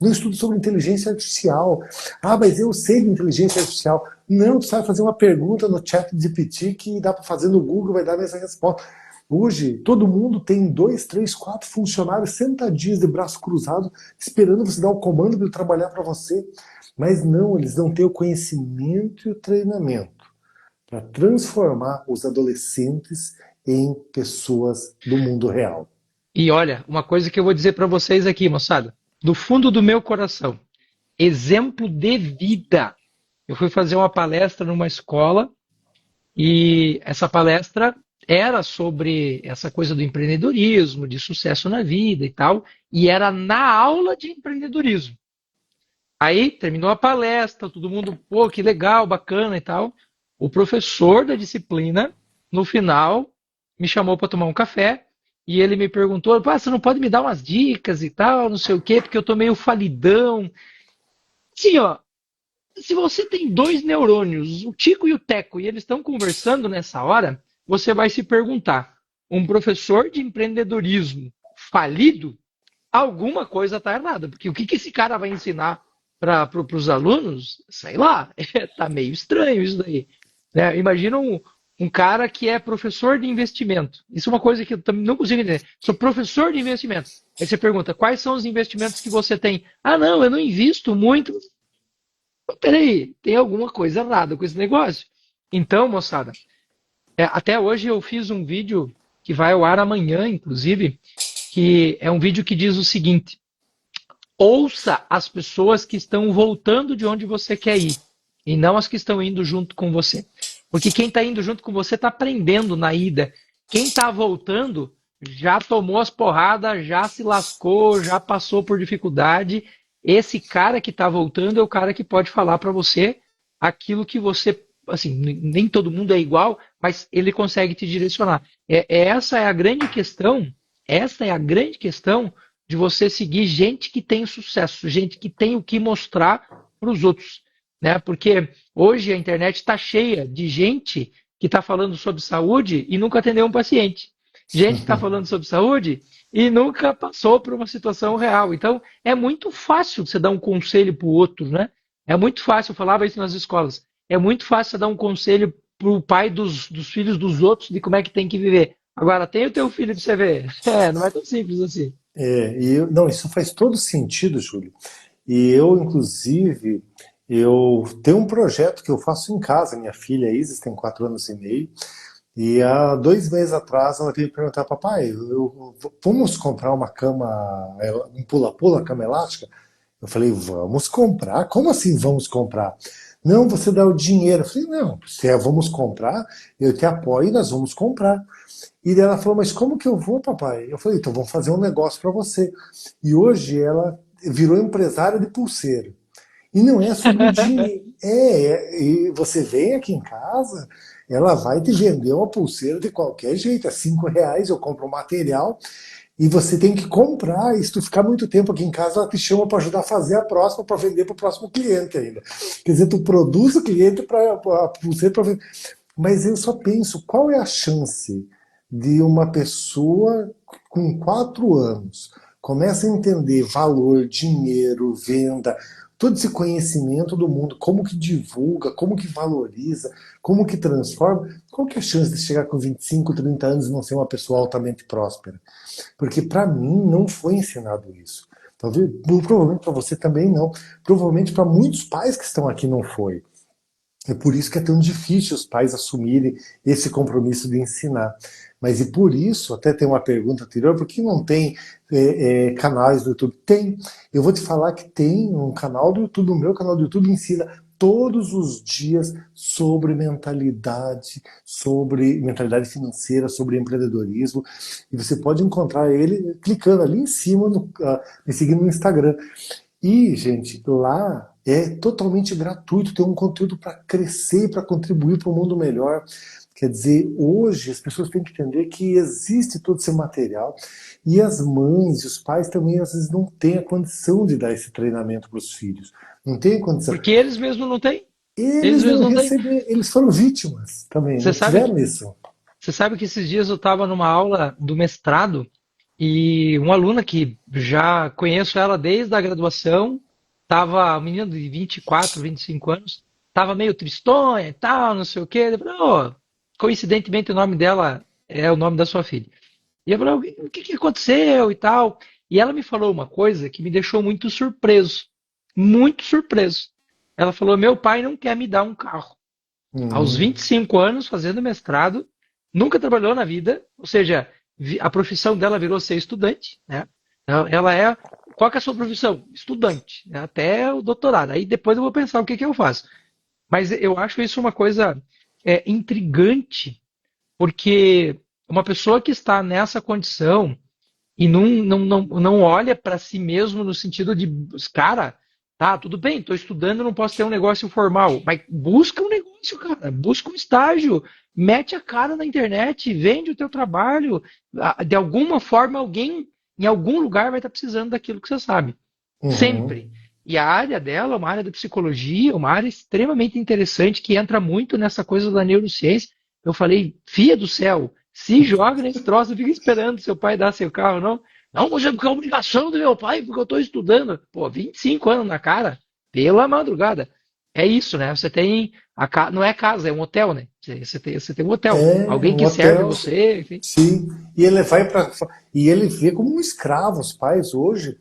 não estuda sobre inteligência artificial. Ah, mas eu sei de inteligência artificial. Não, tu sabe fazer uma pergunta no chat GPT que dá para fazer no Google, vai dar a mesma resposta. Hoje, todo mundo tem 2, 3, 4 funcionários sentadinhos de braço cruzado, esperando você dar o comando para ele trabalhar para você. Mas não, eles não têm o conhecimento e o treinamento para transformar os adolescentes em pessoas do mundo real. E olha, uma coisa que eu vou dizer para vocês aqui, moçada, do fundo do meu coração, exemplo de vida. Eu fui fazer uma palestra numa escola e essa palestra era sobre essa coisa do empreendedorismo, de sucesso na vida e tal, e era na aula de empreendedorismo. Aí terminou a palestra, todo mundo, pô, que legal, bacana e tal. O professor da disciplina, no final, me chamou para tomar um café e ele me perguntou: "Pá, você não pode me dar umas dicas e tal, não sei o quê, porque eu tô meio falidão." Sim, ó, se você tem dois neurônios, o Tico e o Teco, e eles estão conversando nessa hora, você vai se perguntar: um professor de empreendedorismo falido, alguma coisa está errada, porque o que, que esse cara vai ensinar para os alunos? Sei lá, tá meio estranho isso daí. Né? Imagina um cara que é professor de investimento. Isso é uma coisa que eu também não consigo entender. Sou professor de investimento. Aí você pergunta, quais são os investimentos que você tem? Ah, não, eu não invisto muito. Peraí, tem alguma coisa errada com esse negócio. Então, moçada, até hoje eu fiz um vídeo que vai ao ar amanhã, inclusive, que é um vídeo que diz o seguinte: ouça as pessoas que estão voltando de onde você quer ir, e não as que estão indo junto com você. Porque quem está indo junto com você está aprendendo na ida. Quem está voltando já tomou as porradas, já se lascou, já passou por dificuldade. Esse cara que está voltando é o cara que pode falar para você aquilo que você, assim, nem todo mundo é igual, mas ele consegue te direcionar. Essa é a grande questão. Essa é a grande questão de você seguir gente que tem sucesso, gente que tem o que mostrar para os outros. Né? Porque hoje a internet está cheia de gente que está falando sobre saúde e nunca atendeu um paciente. Gente que está falando sobre saúde e nunca passou por uma situação real. Então, é muito fácil você dar um conselho para o outro, né? É muito fácil, eu falava isso nas escolas, é muito fácil você dar um conselho para o pai dos filhos dos outros de como é que tem que viver. Agora, tem o teu filho para você ver. Não é tão simples assim. Não, isso faz todo sentido, Júlio. E eu, inclusive, eu tenho um projeto que eu faço em casa. Minha filha Isis tem 4 anos e meio. E há 2 meses atrás ela veio perguntar, papai, vamos comprar uma cama, um pula-pula, cama elástica? Eu falei, vamos comprar? Como assim vamos comprar? Não, você dá o dinheiro. Eu falei, não, se é vamos comprar, eu te apoio e nós vamos comprar. E daí ela falou, mas como que eu vou, papai? Eu falei, então vamos fazer um negócio para você. E hoje ela virou empresária de pulseira. E não é sobre o dinheiro. E você vem aqui em casa, ela vai te vender uma pulseira de qualquer jeito. É R$ 5, eu compro o material. E você tem que comprar. E se tu ficar muito tempo aqui em casa, ela te chama para ajudar a fazer a próxima, para vender para o próximo cliente ainda. Quer dizer, tu produz o cliente para você para vender. Mas eu só penso, qual é a chance de uma pessoa com 4 anos começa a entender valor, dinheiro, venda, todo esse conhecimento do mundo, como que divulga, como que valoriza, como que transforma, qual que é a chance de chegar com 25, 30 anos e não ser uma pessoa altamente próspera? Porque para mim não foi ensinado isso. Talvez, provavelmente para você também não. Provavelmente para muitos pais que estão aqui não foi. É por isso que é tão difícil os pais assumirem esse compromisso de ensinar. Mas e por isso, até tem uma pergunta anterior, por que não tem canais do YouTube? Tem. Eu vou te falar que tem um canal do YouTube, o meu canal do YouTube ensina todos os dias sobre mentalidade financeira, sobre empreendedorismo. E você pode encontrar ele clicando ali em cima, me seguindo no Instagram. E, gente, lá é totalmente gratuito, tem um conteúdo para crescer, para contribuir para um mundo melhor. Quer dizer, hoje as pessoas têm que entender que existe todo esse material e as mães e os pais também às vezes não têm a condição de dar esse treinamento para os filhos. Não tem condição. Porque eles mesmos não têm. Eles Eles não mesmos não têm. receberam, eles foram vítimas também, Você não sabe tiveram que, isso. você sabe que esses dias eu estava numa aula do mestrado e uma aluna que já conheço ela desde a graduação, estava, um menino de 24, 25 anos, estava meio tristonha e tal, não sei o quê. Eu falei, "Ô, coincidentemente o nome dela é o nome da sua filha. E eu falei, o que que aconteceu e tal? E ela me falou uma coisa que me deixou muito surpreso. Muito surpreso. Ela falou, meu pai não quer me dar um carro. Aos Uhum. 25 anos, fazendo mestrado, nunca trabalhou na vida, ou seja, a profissão dela virou ser estudante, né? Ela é. Qual que é a sua profissão? Estudante, né? Até o doutorado. Aí depois eu vou pensar o que que eu faço. Mas eu acho isso uma coisa intrigante, porque uma pessoa que está nessa condição e não olha para si mesmo no sentido de, cara, tá, tudo bem, estou estudando, não posso ter um negócio formal, mas busca um negócio, cara, busca um estágio, mete a cara na internet, vende o teu trabalho, de alguma forma alguém em algum lugar vai estar precisando daquilo que você sabe, Uhum. sempre. E a área dela, uma área da psicologia, uma área extremamente interessante que entra muito nessa coisa da neurociência. Eu falei, filha do céu, se joga nesse troço, não fica esperando seu pai dar seu carro, não. Não, mas é porque é obrigação do meu pai, porque eu estou estudando. Pô, 25 anos na cara, pela madrugada. É isso, né? Você tem. Não é casa, é um hotel, né? Você tem um hotel. É Alguém um que serve hotel. você, enfim. Sim, e ele vai para e ele vê como um escravo os pais hoje.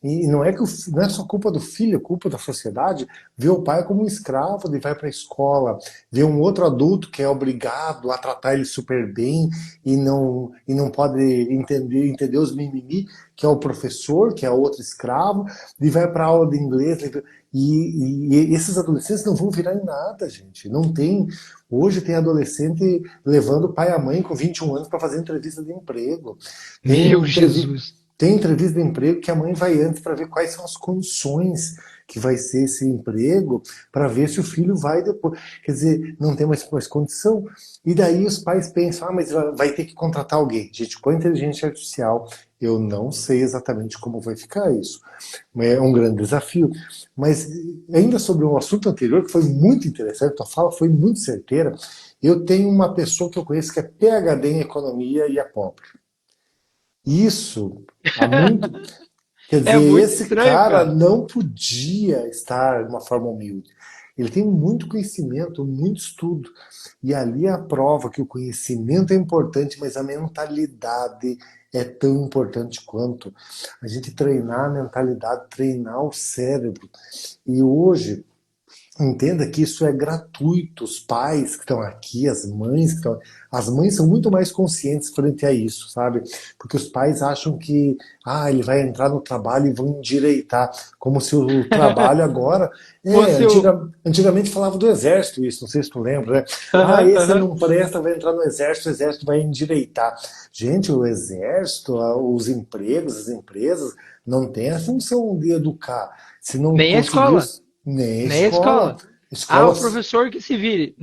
E não é que não é só culpa do filho, é culpa da sociedade. Vê o pai como um escravo, ele vai para a escola, vê um outro adulto que é obrigado a tratar ele super bem e não pode entender os mimimi, que é o professor, que é outro escravo, e vai para aula de inglês. E esses adolescentes não vão virar em nada, gente. Não tem. Hoje tem adolescente levando o pai e a mãe com 21 anos para fazer entrevista de emprego. Tem, Meu entrevi Jesus. tem entrevista de emprego que a mãe vai antes para ver quais são as condições que vai ser esse emprego, para ver se o filho vai depois. Quer dizer, não tem mais condição. E daí os pais pensam, mas vai ter que contratar alguém. Gente, com a inteligência artificial, eu não sei exatamente como vai ficar isso. É um grande desafio. Mas ainda sobre um assunto anterior, que foi muito interessante, a fala foi muito certeira, eu tenho uma pessoa que eu conheço que é PhD em economia e é pobre. Isso, há muito. Quer É dizer, muito esse estranho, cara cara. não podia estar de uma forma humilde. Ele tem muito conhecimento, muito estudo. E ali é a prova que o conhecimento é importante, mas a mentalidade é tão importante quanto. A gente treinar a mentalidade, treinar o cérebro. E hoje, entenda que isso é gratuito. Os pais que estão aqui, as mães que estão. As mães são muito mais conscientes frente a isso, sabe? Porque os pais acham que ele vai entrar no trabalho e vão endireitar. Como se o trabalho agora. Fosse o. Antigamente falava do exército, isso, não sei se tu lembra, né? Aham, Esse aham. não presta, vai entrar no exército, o exército vai endireitar. Gente, o exército, os empregos, as empresas, não tem a função de educar. Se não Nem a conseguiu. escola. Nem a Nem a escola. escola. Ah, Escola. o professor que se vire.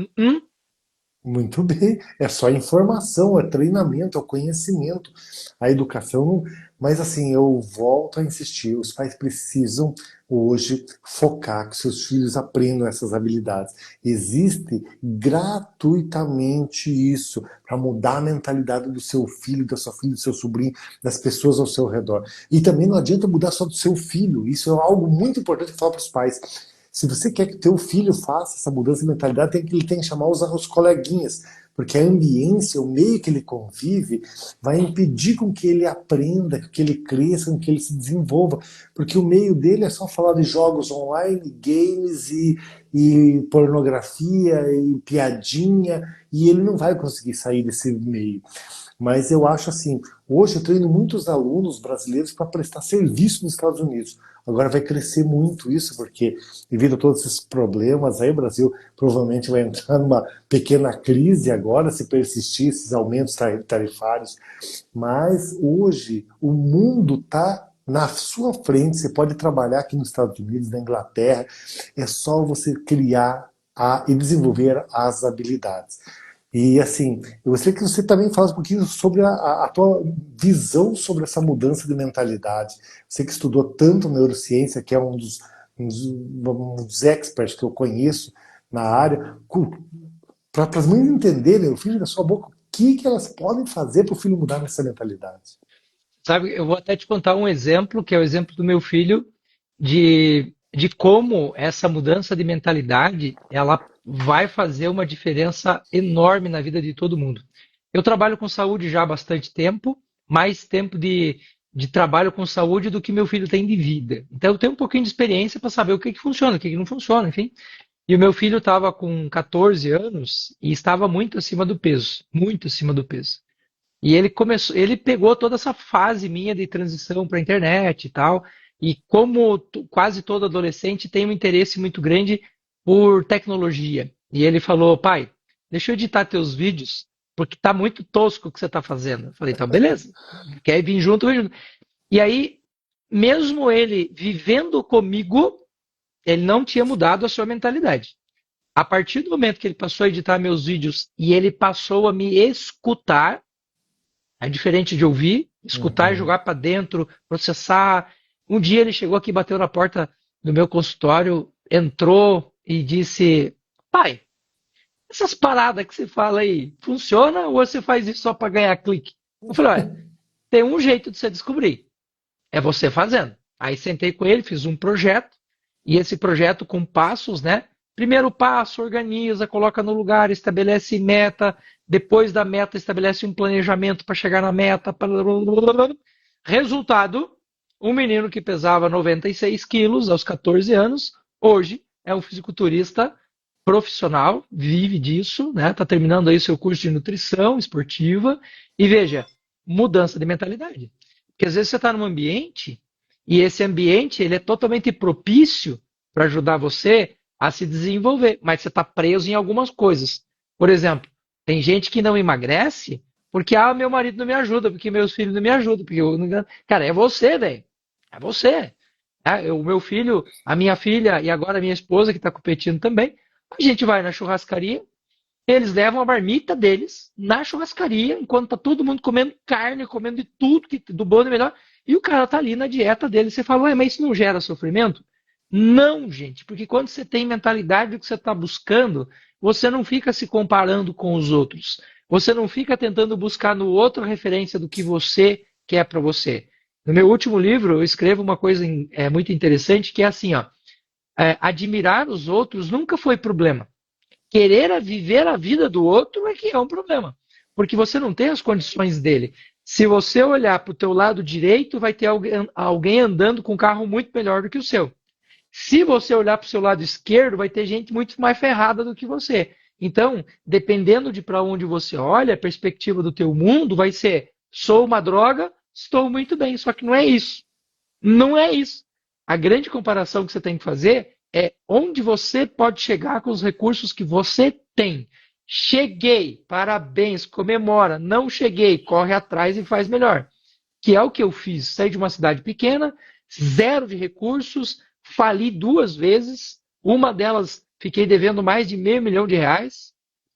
Muito bem, é só informação, é treinamento, é o conhecimento, a educação. Mas assim, eu volto a insistir: os pais precisam hoje focar que seus filhos aprendam essas habilidades. Existe gratuitamente isso para mudar a mentalidade do seu filho, da sua filha, do seu sobrinho, das pessoas ao seu redor. E também não adianta mudar só do seu filho. Isso é algo muito importante falar para os pais. Se você quer que teu filho faça essa mudança de mentalidade, ele tem que chamar os coleguinhas, porque a ambiência, o meio que ele convive, vai impedir com que ele aprenda, com que ele cresça, com que ele se desenvolva, porque o meio dele é só falar de jogos online, games e pornografia e piadinha, e ele não vai conseguir sair desse meio. Mas eu acho assim, hoje eu treino muitos alunos brasileiros para prestar serviço nos Estados Unidos. Agora vai crescer muito isso, porque devido a todos esses problemas, aí o Brasil provavelmente vai entrar numa pequena crise agora, se persistir esses aumentos tarifários. Mas hoje o mundo está na sua frente, você pode trabalhar aqui nos Estados Unidos, na Inglaterra, é só você criar e desenvolver as habilidades. E assim, eu gostaria que você também falasse um pouquinho sobre a tua visão sobre essa mudança de mentalidade. Você que estudou tanto neurociência, que é um dos experts que eu conheço na área, para as mães entenderem, o filho da sua boca, o que elas podem fazer para o filho mudar nessa mentalidade. Sabe, eu vou até te contar um exemplo, que é o exemplo do meu filho, de como essa mudança de mentalidade, ela vai fazer uma diferença enorme na vida de todo mundo. Eu trabalho com saúde já há bastante tempo, mais tempo de trabalho com saúde do que meu filho tem de vida. Então eu tenho um pouquinho de experiência para saber o que funciona, o que não funciona, enfim. E o meu filho estava com 14 anos e estava muito acima do peso, muito acima do peso. E ele começou, ele pegou toda essa fase minha de transição para a internet e tal. E como quase todo adolescente tem um interesse muito grande por tecnologia. E ele falou, pai, deixa eu editar teus vídeos, porque tá muito tosco o que você tá fazendo. Eu falei, então beleza. Quer vir junto, vem junto. E aí, mesmo ele vivendo comigo, ele não tinha mudado a sua mentalidade. A partir do momento que ele passou a editar meus vídeos e ele passou a me escutar, é diferente de ouvir, escutar e Uhum. jogar para dentro, processar. Um dia ele chegou aqui, bateu na porta do meu consultório, entrou e disse: Pai, essas paradas que você fala aí, funciona ou você faz isso só para ganhar clique? Eu falei: Olha, tem um jeito de você descobrir, é você fazendo. Aí sentei com ele, fiz um projeto, e esse projeto com passos, né? Primeiro passo, organiza, coloca no lugar, estabelece meta, depois da meta estabelece um planejamento para chegar na meta. Resultado, um menino que pesava 96 quilos aos 14 anos, hoje é um fisiculturista profissional, vive disso, né? Está terminando aí seu curso de nutrição esportiva e veja, mudança de mentalidade. Porque às vezes você está num ambiente e esse ambiente ele é totalmente propício para ajudar você a se desenvolver, mas você está preso em algumas coisas. Por exemplo, tem gente que não emagrece porque meu marido não me ajuda, porque meus filhos não me ajudam, porque eu não... Cara, é você, velho. É você. O meu filho, a minha filha e agora a minha esposa que está competindo também. A gente vai na churrascaria, eles levam a marmita deles na churrascaria, enquanto tá todo mundo comendo carne, comendo de tudo, do bom e melhor, e o cara tá ali na dieta dele. Você fala, ué, mas isso não gera sofrimento? Não, gente, porque quando você tem mentalidade do que você está buscando, você não fica se comparando com os outros. Você não fica tentando buscar no outro a referência do que você quer para você. No meu último livro, eu escrevo uma coisa muito interessante, que é assim, ó, admirar os outros nunca foi problema. Querer viver a vida do outro é que é um problema, porque você não tem as condições dele. Se você olhar para o teu lado direito, vai ter alguém andando com um carro muito melhor do que o seu. Se você olhar para o seu lado esquerdo, vai ter gente muito mais ferrada do que você. Então, dependendo de para onde você olha, a perspectiva do teu mundo vai ser: sou uma droga, estou muito bem. Só que não é isso. Não é isso. A grande comparação que você tem que fazer é onde você pode chegar com os recursos que você tem. Cheguei, parabéns, comemora. Não cheguei, corre atrás e faz melhor. Que é o que eu fiz. Saí de uma cidade pequena, zero de recursos, fali 2 vezes. Uma delas fiquei devendo mais de R$ 500 mil.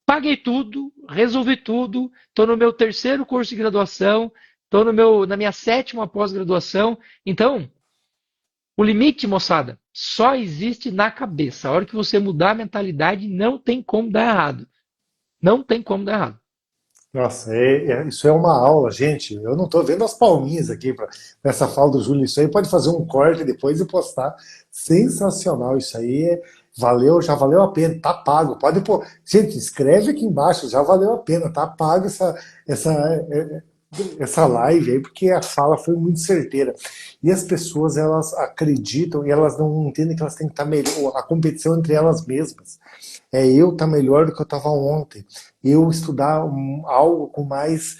paguei tudo, resolvi tudo, estou no meu terceiro curso de graduação, estou na minha sétima pós-graduação. Então, o limite, moçada, só existe na cabeça. A hora que você mudar a mentalidade, não tem como dar errado. Não tem como dar errado. Nossa, isso é uma aula, gente. Eu não estou vendo as palminhas aqui para essa fala do Júlio. Isso aí pode fazer um corte depois e postar. Sensacional. Isso aí valeu, já valeu a pena. Tá pago. Pode pôr. Gente, escreve aqui embaixo. Já valeu a pena. Tá pago essa, é, essa live aí, porque a fala foi muito certeira. E as pessoas, elas acreditam e elas não entendem que elas têm que estar melhor. A competição entre elas mesmas. É eu estar melhor do que eu estava ontem. Eu estudar algo com mais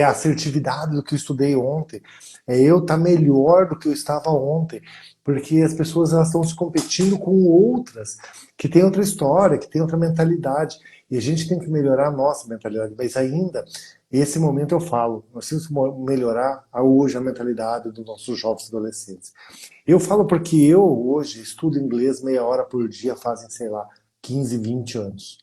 assertividade do que eu estudei ontem. É eu estar melhor do que eu estava ontem. Porque as pessoas elas estão se competindo com outras que têm outra história, que têm outra mentalidade. E a gente tem que melhorar a nossa mentalidade. Mas ainda, esse momento eu falo, nós temos que melhorar hoje a mentalidade dos nossos jovens adolescentes. Eu falo porque eu hoje estudo inglês meia hora por dia, fazem, sei lá, 15, 20 anos.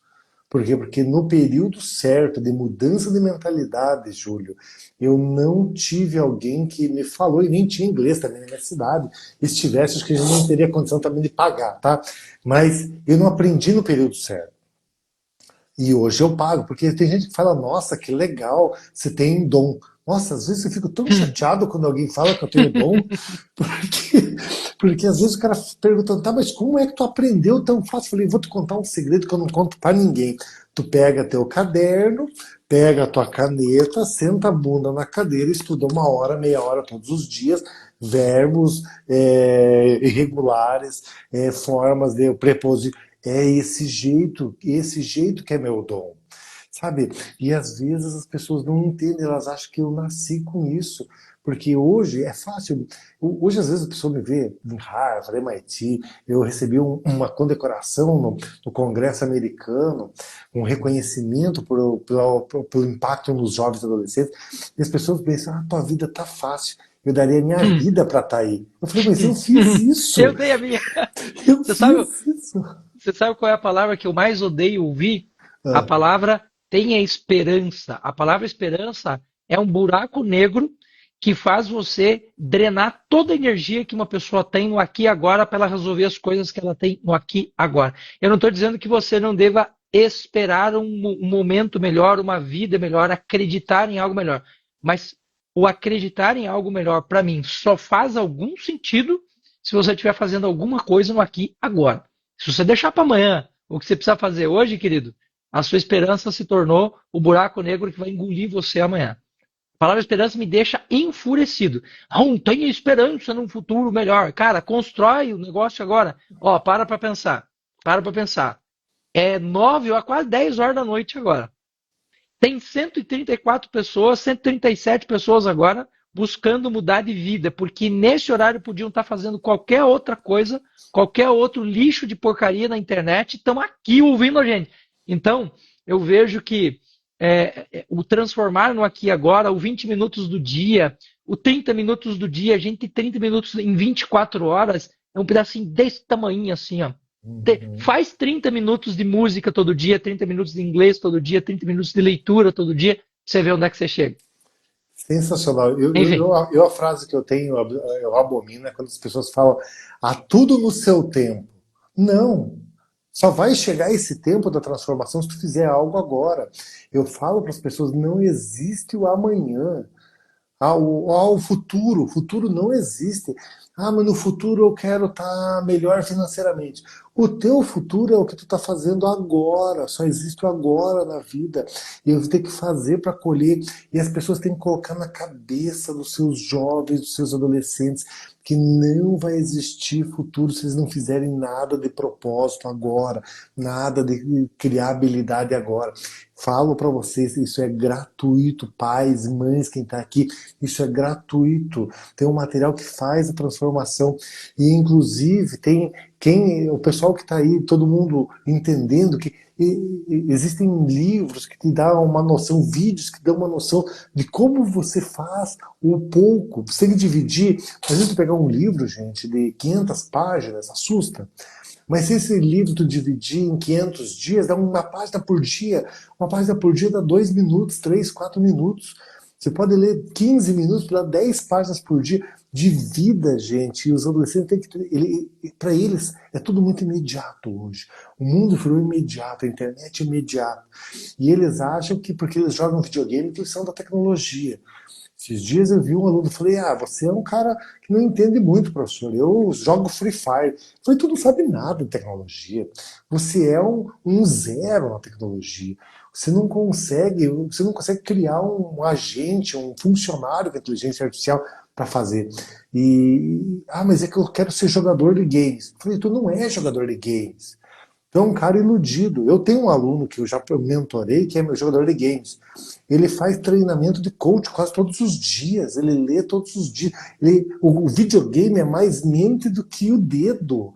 Por quê? Porque no período certo de mudança de mentalidade, Júlio, eu não tive alguém que me falou, e nem tinha inglês também na minha cidade. E se tivesse, acho que eu não teria condição também de pagar, tá? Mas eu não aprendi no período certo. E hoje eu pago, porque tem gente que fala, nossa, que legal, você tem dom. Nossa, às vezes eu fico tão chateado quando alguém fala que eu tenho dom, porque, porque às vezes o cara pergunta, tá, mas como é que tu aprendeu tão fácil? Eu falei, vou te contar um segredo que eu não conto pra ninguém. Tu pega teu caderno, pega a tua caneta, senta a bunda na cadeira, estuda uma hora, meia hora todos os dias, verbos irregulares, formas de preposição. É esse jeito que é meu dom, sabe? E às vezes as pessoas não entendem, elas acham que eu nasci com isso, porque hoje é fácil. Hoje às vezes a pessoa me vê em Harvard, MIT, eu recebi uma condecoração no Congresso americano, um reconhecimento pelo impacto nos jovens adolescentes, e as pessoas pensam, ah, tua vida tá fácil. Eu daria minha vida para estar aí. Eu falei, mas eu fiz Eu isso. dei a minha. Eu Você sabe, fiz isso. você sabe qual é a palavra que eu mais odeio ouvir? A Ah. palavra tenha esperança. A palavra esperança é um buraco negro que faz você drenar toda a energia que uma pessoa tem no aqui e agora para ela resolver as coisas que ela tem no aqui e agora. Eu não estou dizendo que você não deva esperar um momento melhor, uma vida melhor, acreditar em algo melhor. Mas o acreditar em algo melhor, para mim, só faz algum sentido se você estiver fazendo alguma coisa no aqui e agora. Se você deixar para amanhã o que você precisa fazer hoje, querido, a sua esperança se tornou o buraco negro que vai engolir você amanhã. A palavra esperança me deixa enfurecido. Não, tenha esperança num futuro melhor. Cara, constrói o negócio agora. Ó, para pensar. Para pensar. É 9 ou quase 10 horas da noite agora. Tem 134 pessoas, 137 pessoas agora buscando mudar de vida, porque nesse horário podiam estar fazendo qualquer outra coisa, qualquer outro lixo de porcaria na internet, estão aqui ouvindo a gente. Então, eu vejo que o transformar no aqui e agora, o 20 minutos do dia, o 30 minutos do dia, a gente tem 30 minutos em 24 horas, é um pedacinho desse tamanho assim, ó. Uhum. Faz 30 minutos de música todo dia, 30 minutos de inglês todo dia, 30 minutos de leitura todo dia, você vê onde é que você chega. Sensacional. Enfim. A frase que eu tenho, eu abomino, é quando as pessoas falam, há tudo no seu tempo. Não. Só vai chegar esse tempo da transformação se tu fizer algo agora. Eu falo para as pessoas, não existe o amanhã. O futuro não existe. Ah, mas no futuro eu quero estar melhor financeiramente. O teu futuro é o que tu está fazendo agora, só existe o agora na vida. E eu tenho que fazer para colher. E as pessoas têm que colocar na cabeça dos seus jovens, dos seus adolescentes, que não vai existir futuro se eles não fizerem nada de propósito agora, nada de criar habilidade agora. Falo para vocês, isso é gratuito, pais, mães, quem está aqui, isso é gratuito. Tem um material que faz a transformação e, inclusive, tem o pessoal que está aí, todo mundo entendendo que existem livros que te dão uma noção, vídeos que dão uma noção de como você faz o pouco. Você tem que dividir. Às vezes, pegar um livro, gente, de 500 páginas, assusta. Mas se esse livro tu dividir em 500 dias, dá uma página por dia. Uma página por dia dá 2 minutos, 3, 4 minutos. Você pode ler 15 minutos, dá 10 páginas por dia de vida, gente. E os adolescentes têm que para eles é tudo muito imediato hoje. O mundo virou imediato, a internet é imediata. E eles acham que porque eles jogam videogame que eles são da tecnologia. Esses dias eu vi um aluno e falei, você é um cara que não entende muito, professor. Eu jogo Free Fire. Eu falei, tu não sabe nada de tecnologia. Você é um zero na tecnologia. Você não consegue criar um agente, um funcionário com inteligência artificial para fazer. Mas é que eu quero ser jogador de games. Eu falei, tu não é jogador de games. Então, um cara iludido. Eu tenho um aluno que eu já mentorei, que é meu jogador de games. Ele faz treinamento de coach quase todos os dias. Ele lê todos os dias. O videogame é mais mente do que o dedo.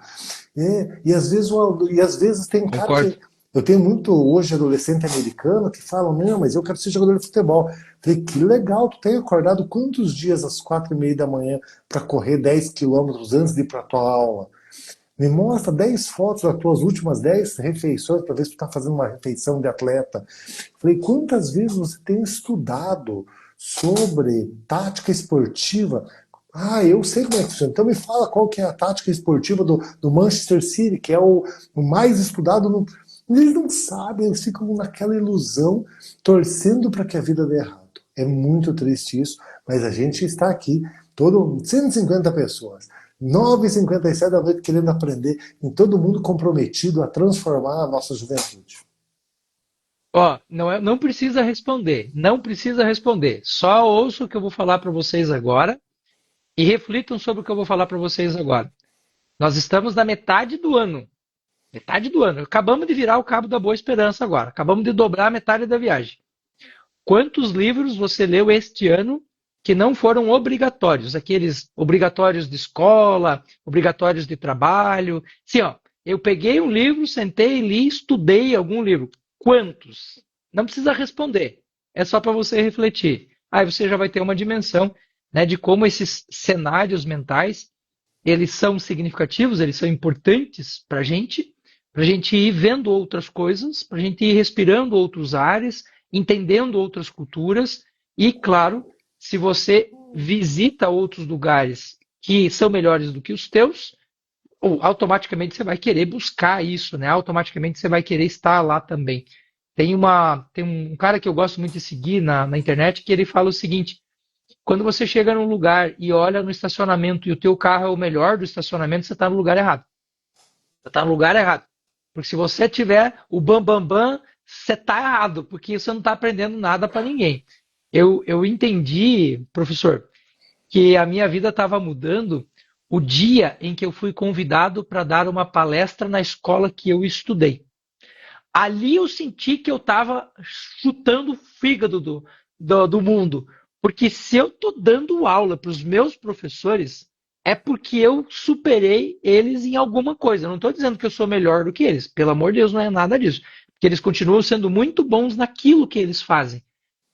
E às vezes tem um cara Concordo. que. Eu tenho muito hoje adolescente americano que falam, não, mas eu quero ser jogador de futebol. Eu falei, que legal, tu tem acordado quantos dias às 4:30 da manhã para correr 10 quilômetros antes de ir para a tua aula? Me mostra 10 fotos das tuas últimas 10 refeições para ver se tu está fazendo uma refeição de atleta. Falei, quantas vezes você tem estudado sobre tática esportiva? Eu sei como é que funciona. Então me fala qual que é a tática esportiva do Manchester City, que é o mais estudado no. Eles não sabem, eles ficam naquela ilusão, torcendo para que a vida dê errado. É muito triste isso, mas a gente está aqui, 150 pessoas. 9h57 da noite querendo aprender, em todo mundo comprometido a transformar a nossa juventude. Ó, não precisa responder, não precisa responder. Só ouça o que eu vou falar para vocês agora e reflitam sobre o que eu vou falar para vocês agora. Nós estamos na metade do ano. Metade do ano. Acabamos de virar o Cabo da Boa Esperança agora. Acabamos de dobrar a metade da viagem. Quantos livros você leu este ano que não foram obrigatórios? Aqueles obrigatórios de escola, obrigatórios de trabalho. Sim, ó, eu peguei um livro, sentei, li, estudei algum livro. Quantos? Não precisa responder. É só para você refletir. Aí você já vai ter uma dimensão, né, de como esses cenários mentais eles são significativos, eles são importantes para a gente ir vendo outras coisas, para a gente ir respirando outros ares, entendendo outras culturas e, claro, se você visita outros lugares que são melhores do que os teus, ou automaticamente você vai querer buscar isso, né? Automaticamente você vai querer estar lá também. Tem um cara que eu gosto muito de seguir na internet que ele fala o seguinte: quando você chega num lugar e olha no estacionamento e o teu carro é o melhor do estacionamento, você está no lugar errado. Você está no lugar errado. Porque se você tiver o bam bam, você está errado, porque você não está aprendendo nada para ninguém. Eu entendi, professor, que a minha vida estava mudando o dia em que eu fui convidado para dar uma palestra na escola que eu estudei. Ali eu senti que eu estava chutando o fígado do mundo. Porque se eu estou dando aula para os meus professores, é porque eu superei eles em alguma coisa. Eu não estou dizendo que eu sou melhor do que eles. Pelo amor de Deus, não é nada disso. Porque eles continuam sendo muito bons naquilo que eles fazem.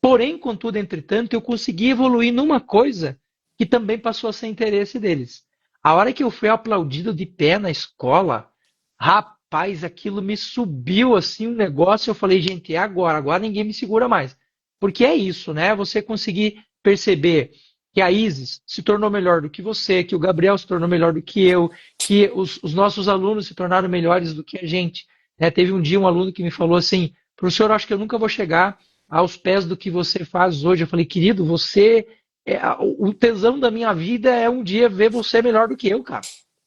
Porém, contudo, entretanto, eu consegui evoluir numa coisa que também passou a ser interesse deles. A hora que eu fui aplaudido de pé na escola, rapaz, aquilo me subiu assim um negócio. Eu falei, gente, é agora, agora ninguém me segura mais. Porque é isso, né? Você conseguir perceber que a Isis se tornou melhor do que você, que o Gabriel se tornou melhor do que eu, que os nossos alunos se tornaram melhores do que a gente. Né? Teve um dia um aluno que me falou assim, professor, eu acho que eu nunca vou chegar aos pés do que você faz hoje. Eu falei, querido, o tesão da minha vida é um dia ver você melhor do que eu, cara.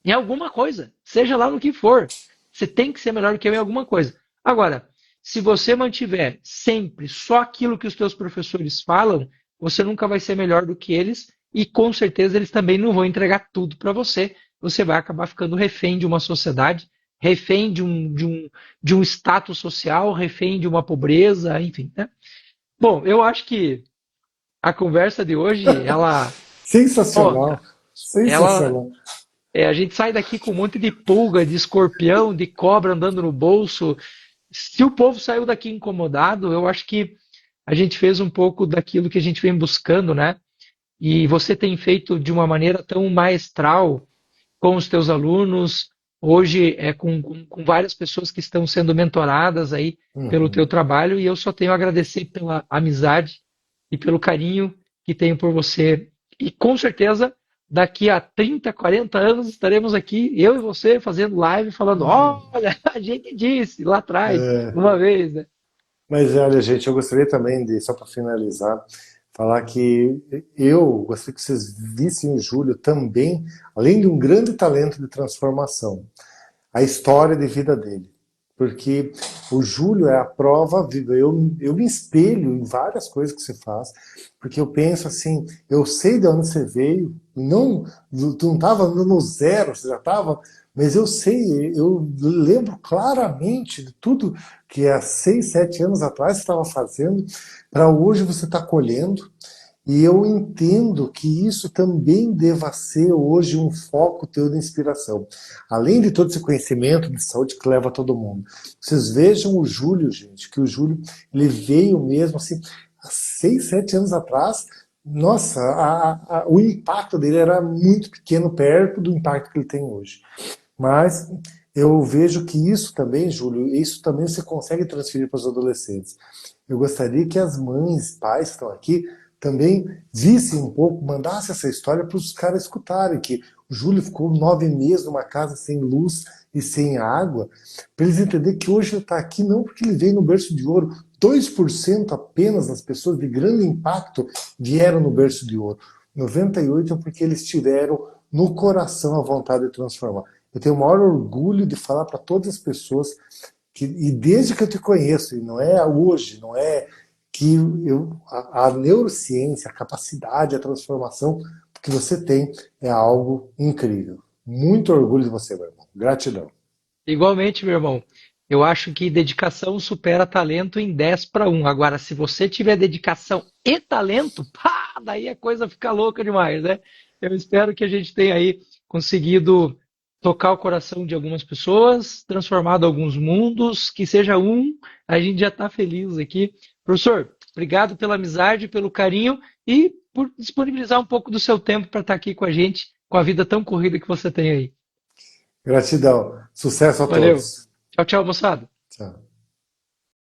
Em alguma coisa, seja lá no que for. Você tem que ser melhor do que eu em alguma coisa. Agora, se você mantiver sempre só aquilo que os teus professores falam, você nunca vai ser melhor do que eles e com certeza eles também não vão entregar tudo para você. Você vai acabar ficando refém de uma sociedade, refém de um status social, refém de uma pobreza, enfim. Né? Bom, eu acho que a conversa de hoje, ó, Sensacional, cara, ela, sensacional. a gente sai daqui com um monte de pulga, de escorpião, de cobra andando no bolso. Se o povo saiu daqui incomodado, eu acho que a gente fez um pouco daquilo que a gente vem buscando, né? E você tem feito de uma maneira tão maestral com os teus alunos, hoje é com várias pessoas que estão sendo mentoradas aí pelo teu Uhum. trabalho e eu só tenho a agradecer pela amizade e pelo carinho que tenho por você. E com certeza, daqui a 30, 40 anos estaremos aqui, eu e você, fazendo live, falando: olha, a gente disse lá atrás, É, uma vez, né? mas olha, gente, eu gostaria também de, só para finalizar, falar que eu gostaria que vocês vissem o Júlio também, além de um grande talento de transformação, a história de vida dele. Porque o Júlio é a prova viva. Eu me espelho em várias coisas que você faz, porque eu penso assim, eu sei de onde você veio, não, tu não estava no zero, você já estava, mas eu sei, eu lembro claramente de tudo que há 6, 7 anos atrás você estava fazendo, para hoje você está colhendo, e eu entendo que isso também deva ser hoje um foco teu de inspiração. Além de todo esse conhecimento de saúde que leva todo mundo. Vocês vejam o Júlio, gente, que o Júlio ele veio mesmo assim, há 6, 7 anos atrás. Nossa, o impacto dele era muito pequeno perto do impacto que ele tem hoje. Mas eu vejo que isso também, Júlio, isso também você consegue transferir para os adolescentes. Eu gostaria que as mães, pais que estão aqui, também vissem um pouco, mandassem essa história para os caras escutarem, que o Júlio ficou 9 meses numa casa sem luz e sem água, para eles entenderem que hoje ele está aqui não porque ele veio no berço de ouro, 2% apenas das pessoas de grande impacto vieram no berço de ouro. 98% é porque eles tiveram no coração a vontade de transformar. Eu tenho o maior orgulho de falar para todas as pessoas que, e desde que eu te conheço, e não é hoje, não é que a neurociência, a capacidade, a transformação que você tem é algo incrível. Muito orgulho de você, meu irmão. Gratidão. Igualmente, meu irmão. Eu acho que dedicação supera talento em 10 para 1. Agora, se você tiver dedicação e talento, pá, daí a coisa fica louca demais, né? Eu espero que a gente tenha aí conseguido tocar o coração de algumas pessoas, transformado alguns mundos, que seja um, a gente já está feliz aqui. Professor, obrigado pela amizade, pelo carinho e por disponibilizar um pouco do seu tempo para estar aqui com a gente, com a vida tão corrida que você tem aí. Gratidão. Sucesso a Valeu. todos. Tchau, tchau, moçada. Tchau.